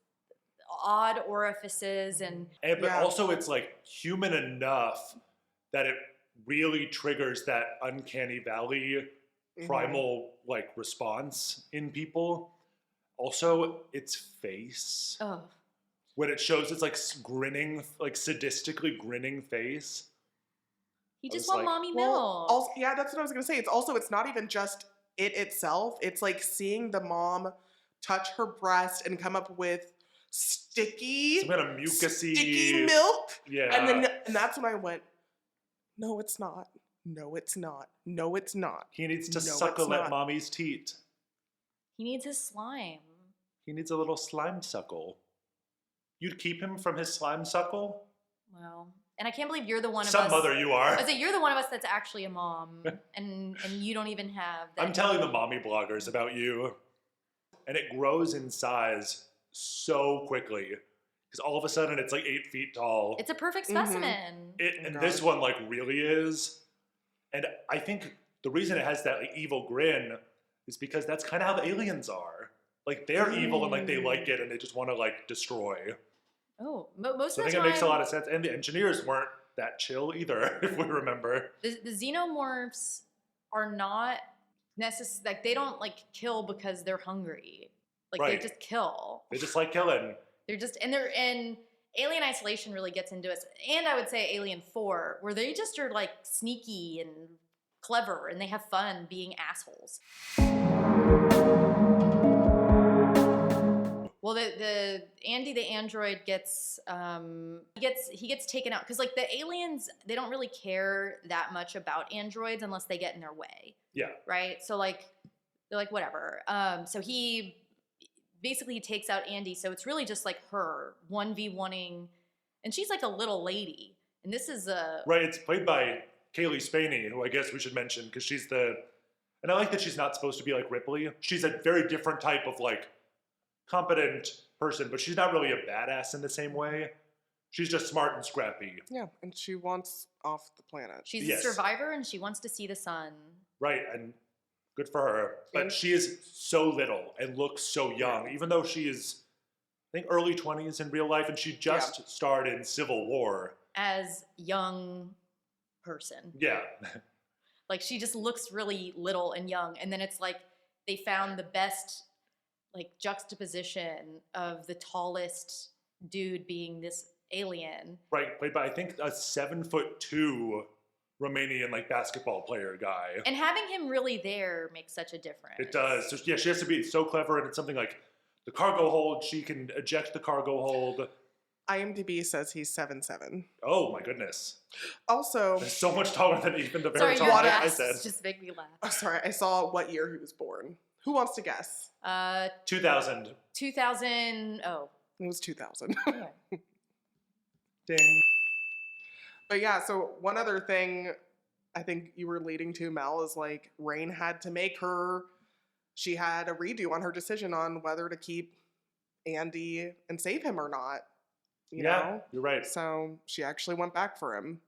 odd orifices but also it's like human enough that it really triggers that uncanny valley primal like response in people. Also, its face. Oh. When it shows its like grinning, like sadistically grinning face. He just want mommy milk. Also, yeah, that's what I was gonna say. It's not even just it itself. It's like seeing the mom touch her breast and come up with sticky milk. Yeah. And that's when I went, no, it's not. No, it's not. No, it's not. He needs to suckle at mommy's teat. He needs his slime. He needs a little slime suckle. You'd keep him from his slime suckle? Well, and I can't believe you're the one of us. Some mother you are. I say you're the one of us that's actually a mom, and you don't even have that. I'm telling the mommy bloggers about you. And it grows in size so quickly. Because all of a sudden it's like 8 feet tall. It's a perfect specimen. This one like really is. And I think the reason it has that like evil grin is because that's kind of how the aliens are. Like they're evil and like they like it and they just want to like destroy. Oh, most so of the time. I think it makes a lot of sense. And the engineers weren't that chill either, if we remember. The xenomorphs are not like they don't like kill because they're hungry. Like they just kill. They just like killing. They're in Alien Isolation really gets into it. And I would say Alien 4, where they just are like sneaky and clever and they have fun being assholes. Well, the Andy the android gets he gets taken out because like the aliens, they don't really care that much about androids unless they get in their way. Yeah. Right. So like they're like whatever. So he basically takes out Andy. So it's really just like her 1v1ing, and she's like a little lady. And this is right. It's played by Kaylee Spaney, who I guess we should mention because she's and I like that she's not supposed to be like Ripley. She's a very different type of like competent person, but she's not really a badass in the same way. She's just smart and scrappy. Yeah, and she wants off the planet. She's a survivor and she wants to see the sun. Right, and good for her. But she is so little and looks so young, even though she is, I think, early 20s in real life, and she just starred in Civil War. As young person. Yeah. Like, she just looks really little and young, and then it's like they found the best like juxtaposition of the tallest dude being this alien. Right, played by I think a 7'2" Romanian like basketball player guy. And having him really there makes such a difference. It does. So, yeah, she has to be so clever, and it's something like the cargo hold. She can eject the cargo hold. IMDb says he's 7'7". Oh my goodness! Also, that's so much taller than even the very sorry, tall your guy I guess said. just make me laugh. Oh, sorry, I saw what year he was born. Who wants to guess? 2000. 2000. Oh, it was 2000. Okay. Ding. But yeah, so one other thing I think you were leading to, Mel, is like Rain had to make she had a redo on her decision on whether to keep Andy and save him or not. You know? You're right. So she actually went back for him.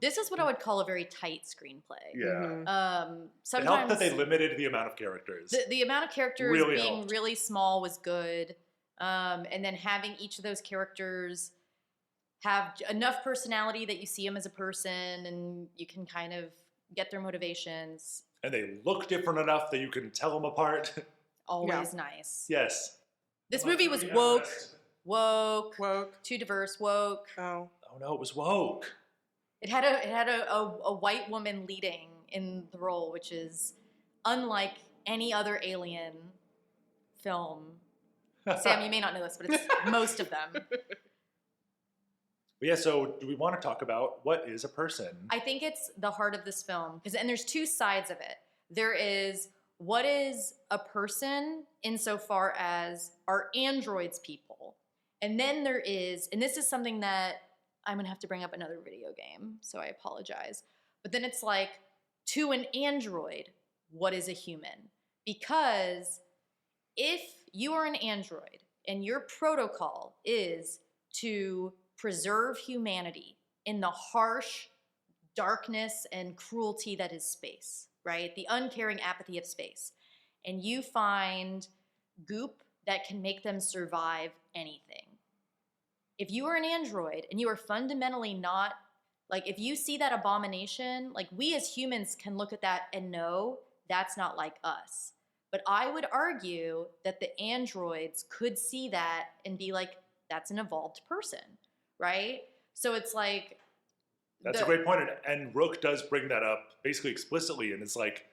This is what I would call a very tight screenplay. Yeah. Sometimes it helped that they limited the amount of characters. The amount of characters really being helped. really small was good. And then having each of those characters have enough personality that you see them as a person and you can kind of get their motivations. And they look different enough that you can tell them apart. Always nice. Yes. This movie was woke, too diverse, woke. Oh no, it was woke. It had a white woman leading in the role, which is unlike any other alien film. Sam, you may not know this, but it's most of them. But yeah, so do we want to talk about what is a person? I think it's the heart of this film, and there's two sides of it. There is what is a person insofar as are androids people? And then there is, and this is something that I'm going to have to bring up another video game, so I apologize. But then it's like, to an android, what is a human? Because if you are an android and your protocol is to preserve humanity in the harsh darkness and cruelty that is space, right? The uncaring apathy of space. And you find goop that can make them survive anything. If you are an android and you are fundamentally not, like if you see that abomination, like we as humans can look at that and know that's not like us. But I would argue that the androids could see that and be like, that's an evolved person, right? So it's like... That's a great point. And Rook does bring that up basically explicitly. And it's like,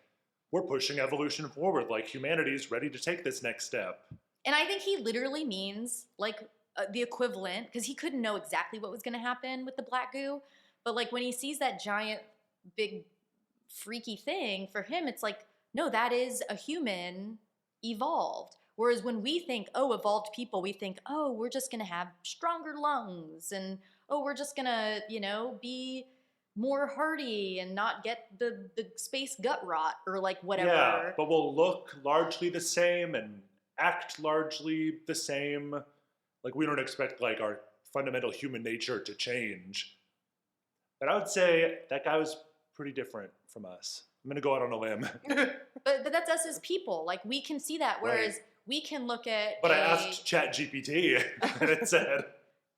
we're pushing evolution forward. Like humanity's ready to take this next step. And I think he literally means like the equivalent, because he couldn't know exactly what was going to happen with the black goo. But like when he sees that giant, big, freaky thing, for him, it's like, no, that is a human evolved. Whereas when we think, oh, evolved people, we think, oh, we're just going to have stronger lungs and, oh, we're just going to, you know, be more hardy and not get the space gut rot or like whatever. Yeah, but we'll look largely the same and act largely the same. Like we don't expect like our fundamental human nature to change. But I would say that guy was pretty different from us. I'm going to go out on a limb. But that's us as people. Like we can see that, whereas we can look at But I asked ChatGPT and it said...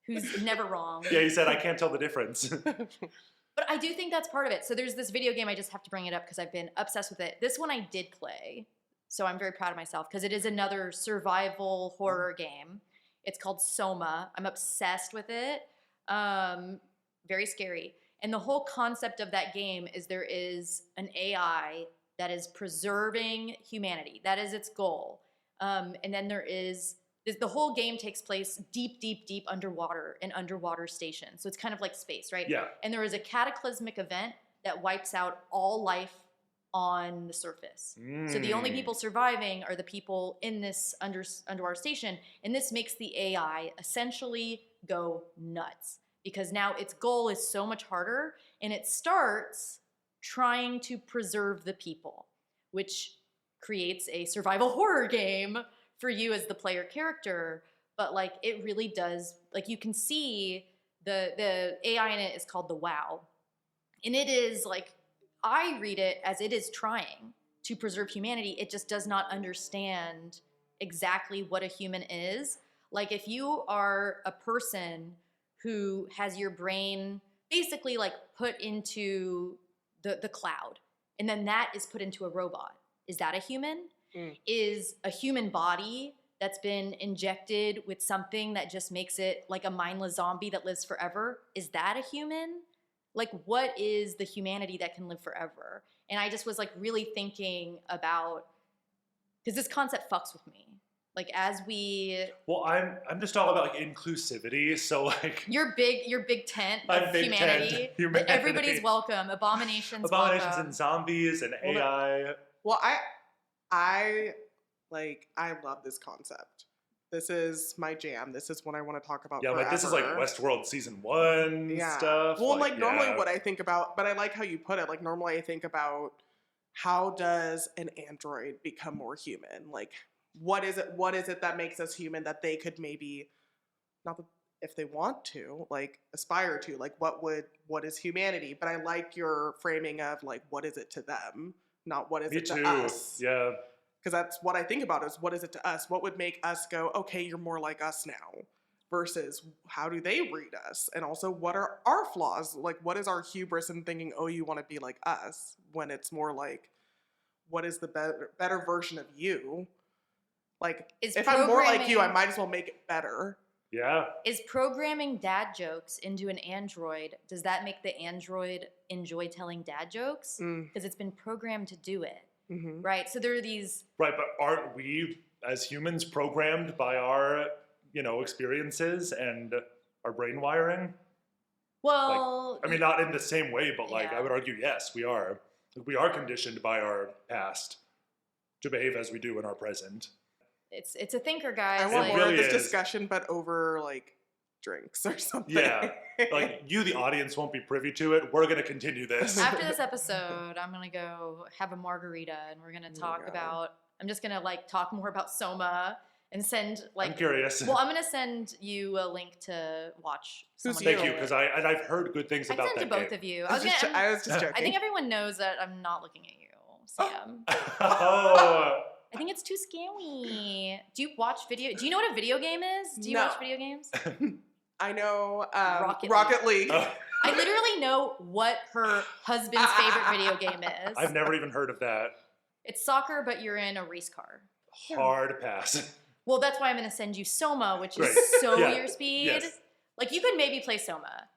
Who's never wrong. Yeah, he said, I can't tell the difference. But I do think that's part of it. So there's this video game, I just have to bring it up because I've been obsessed with it. This one I did play, so I'm very proud of myself because it is another survival horror game. It's called Soma. I'm obsessed with it. Very scary. And the whole concept of that game is there is an AI that is preserving humanity. That is its goal. And then there is the whole game takes place deep underwater in underwater stations. So it's kind of like space, right? Yeah. And there is a cataclysmic event that wipes out all life on the surface. So the only people surviving are the people in this underwater station, and this makes the AI essentially go nuts because now its goal is so much harder, and it starts trying to preserve the people, which creates a survival horror game for you as the player character. But like it really does, like you can see the AI in it is called the WoW, and it is like, I read it as it is trying to preserve humanity. It just does not understand exactly what a human is. Like if you are a person who has your brain basically like put into the cloud, and then that is put into a robot, is that a human? Is a human body that's been injected with something that just makes it like a mindless zombie that lives forever, is that a human? Like, what is the humanity that can live forever? And I just was like really thinking about, because this concept fucks with me. Like as we, Well, I'm just all about like inclusivity. So like your big tent I'm of big humanity, tent, humanity. everybody's welcome. Abominations Abominations welcome. and zombies and AI. Well, I love this concept. This is my jam. This is what I want to talk about. Yeah, forever. like this is like Westworld season 1 stuff. Well, like normally what I think about, but I like how you put it. Like normally I think about how does an android become more human? Like what is it that makes us human that they could maybe, not that if they want to, like aspire to, like what is humanity? But I like your framing of like what is it to them, not what is Me it too. to us. Yeah. Because that's what I think about is what is it to us? What would make us go, okay, you're more like us now? Versus how do they read us? And also what are our flaws? Like what is our hubris in thinking, oh, you want to be like us? When it's more like, what is the better version of you? Like if I'm more like you, I might as well make it better. Yeah. Is programming dad jokes into an android, does that make the android enjoy telling dad jokes? Because it's been programmed to do it. Mm-hmm. Right, so there are these. Right, but aren't we as humans programmed by our, experiences and our brain wiring? Well, like, I mean, not in the same way, but like yeah. I would argue, yes, we are. We are conditioned by our past to behave as we do in our present. It's a thinker, guys. I want like, more really of this is. discussion, but over like drinks or something. Yeah, like you, the audience, won't be privy to it. We're gonna continue this. After this episode, I'm gonna go have a margarita, and we're gonna talk about. I'm just gonna like talk more about Soma and send like. I'm curious. Well, I'm gonna send you a link to watch. Who's someone Thank do you, it. because I've heard good things I about sent that to both game. of you. I was just joking. I think everyone knows that I'm not looking at you, Sam. Oh. I think it's too scary. Do you watch video? Do you know what a video game is? Do you No. watch video games? I know Rocket League. Oh. I literally know what her husband's favorite video game is. I've never even heard of that. It's soccer, but you're in a race car. Hard pass. Well, that's why I'm going to send you Soma, which is Great. so Yeah. your speed. Yes. Like, you could maybe play Soma.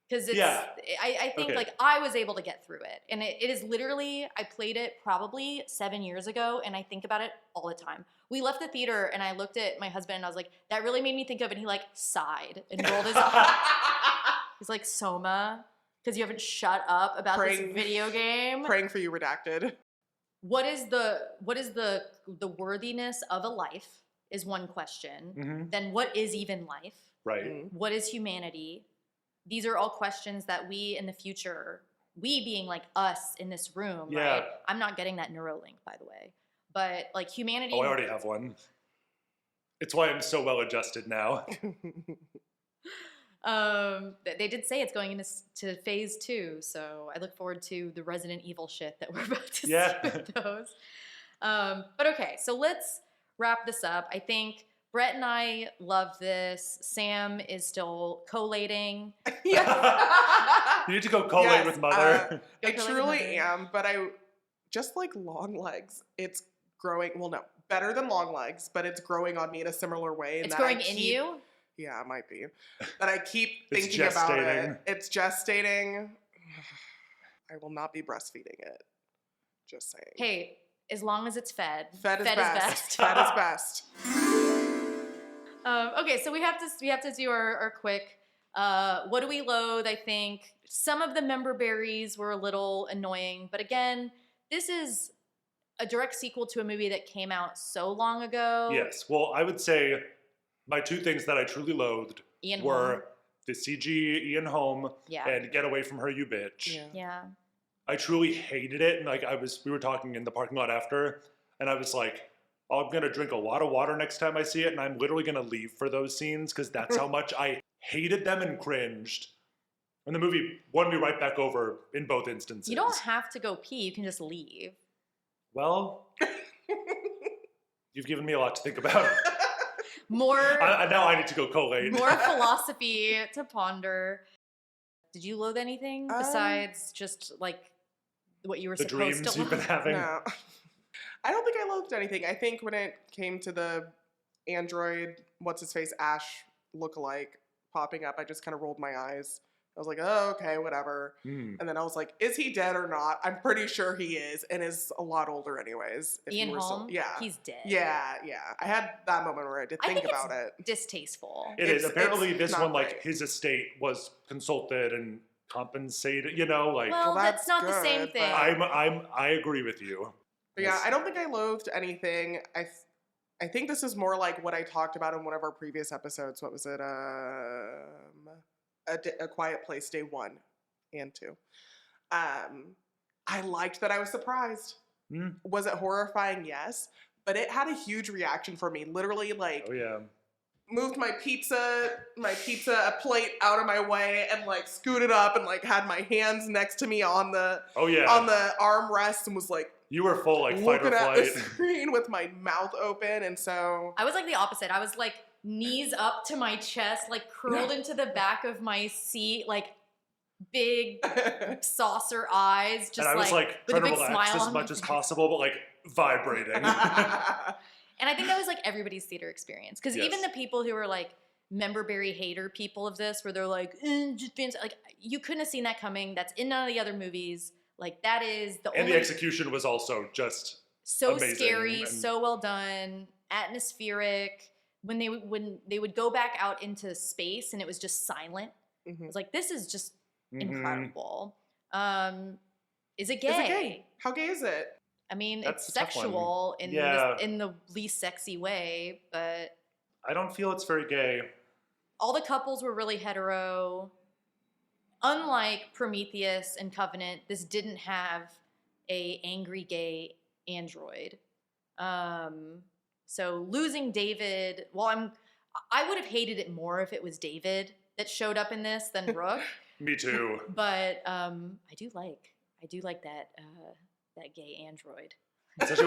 Because it's, Yeah. I think, Okay. like, I was able to get through it. And it is literally, I played it probably 7 years ago, and I think about it all the time. We left the theater, and I looked at my husband, and I was like, that really made me think of it. And he, like, sighed and rolled his eyes. He's like, Soma, because you haven't shut up about this video game. Praying for you, redacted. What is the worthiness of a life is one question. Mm-hmm. Then what is even life? Right. What is humanity? These are all questions that we in the future, we being like us in this room, Yeah. right? I'm not getting that Neuralink, by the way. But like humanity. Oh, I already have one. It's why I'm so well adjusted now. They did say it's going into phase 2, so I look forward to the Resident Evil shit that we're about to see with those. But okay, so let's wrap this up. I think Brett and I love this. Sam is still collating. Yes. You need to go collate with Mother. I Go collate with truly Mother. am, but I just like long legs. It's growing. Well, no, better than long legs, but it's growing on me in a similar way. It's growing in you? Yeah, it might be. But I keep It's thinking about gestating. it. It's gestating. I will not be breastfeeding it. Just saying. Hey, as long as it's fed. Fed is Fed best. Fed is best. Okay, so we have to do our quick. What do we loathe? I think some of the member berries were a little annoying, but again, this is a direct sequel to a movie that came out so long ago. Yes. Well, I would say my two things that I truly loathed Ian were Holm. the CG Ian Holm Yeah. and Get Away From Her, You Bitch. Yeah. I truly hated it, and like we were talking in the parking lot after, and I was like, oh, I'm gonna drink a lot of water next time I see it, and I'm literally gonna leave for those scenes because that's how much I hated them and cringed. And the movie won me right back over in both instances. You don't have to go pee. You can just leave. Well, you've given me a lot to think about. More. Now I need to go collate. More philosophy to ponder. Did you loathe anything besides just like what you were The supposed dreams to you've been loathe? having. No. I don't think I loathed anything. I think when it came to the android, what's his face, Ash lookalike popping up, I just kind of rolled my eyes. I was like, oh, okay, whatever. And then I was like, is he dead or not? I'm pretty sure he is, and is a lot older anyways. If Ian you were still- Holm? yeah. He's dead. Yeah. I had that moment where I did think about it. Distasteful. It is. Apparently, it's this not one, like, great. his estate was consulted and compensated. You know, like Well, that's that's not the same good, thing. but- I agree with you. But yeah, I don't think I loathed anything. I think this is more like what I talked about in one of our previous episodes. What was it? A Quiet Place, Day 1 and 2. I liked that I was surprised. Was it horrifying? Yes. But it had a huge reaction for me. Literally, like, Oh yeah. moved my pizza plate out of my way and like scooted up and like had my hands next to me on the Oh yeah. on the armrest and was like You were full like fight or looking at the flight. screen with my mouth open, and so I was like the opposite. I was like knees up to my chest, like curled into the back of my seat, like big saucer eyes, just And I was like with a trying to big relax smile as on much my as face. possible, but like vibrating. And I think that was like everybody's theater experience. Because even Yes. the people who were like memberberry hater people of this, where they're like, just fans, like you couldn't have seen that coming. That's in none of the other movies. Like that is the And only the execution was also just so amazing scary, and- so well done, atmospheric. When they would go back out into space and it was just silent. Mhm. It was like, this is just Mhm. incredible. Is it gay? Is it gay? How gay is it? I mean, That's it's a tough one. sexual in Yeah. in the least sexy way, but I don't feel it's very gay. all the couples were really hetero. Unlike Prometheus and Covenant, this didn't have a angry gay android. So losing David, I would have hated it more if it was David that showed up in this than Brooke. Me too. But I do like that that gay android. Especially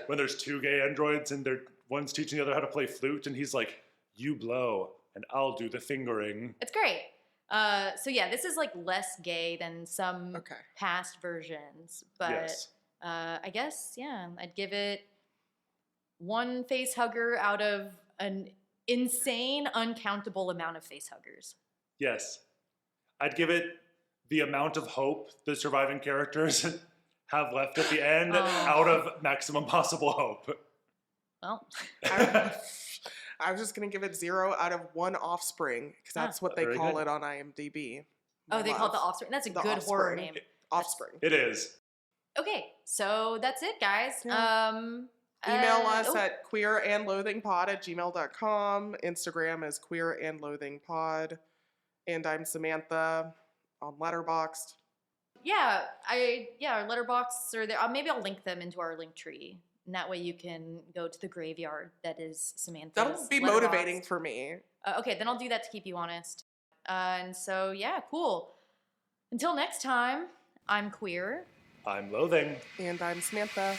when there's two gay androids and one's teaching the other how to play flute, and he's like, "You blow, and I'll do the fingering." It's great. So yeah, this is like less gay than some Okay. past versions, but Yes. I guess yeah, I'd give it one face hugger out of an insane, uncountable amount of face huggers. Yes. I'd give it the amount of hope the surviving characters have left at the end Oh. out of maximum possible hope. Well, I was just gonna give it 0 out of 1 offspring because that's what they Very call good. it on IMDb. oh, they call it the Love. Offspring. That's a The good horror Offspring. name. Offspring. It is. Okay, so that's it, guys. Yeah. Email us oh, at queerandloathingpod@gmail.com. Instagram is queerandloathingpod. And I'm Samantha on Letterboxd. our letterbox or there. Maybe I'll link them into our link tree, and that way you can go to the graveyard that is Samantha's. That'll be Letterboxd. motivating for me. Okay, then I'll do that to keep you honest. And so yeah, cool. Until next time, I'm queer. I'm loathing. And I'm Samantha.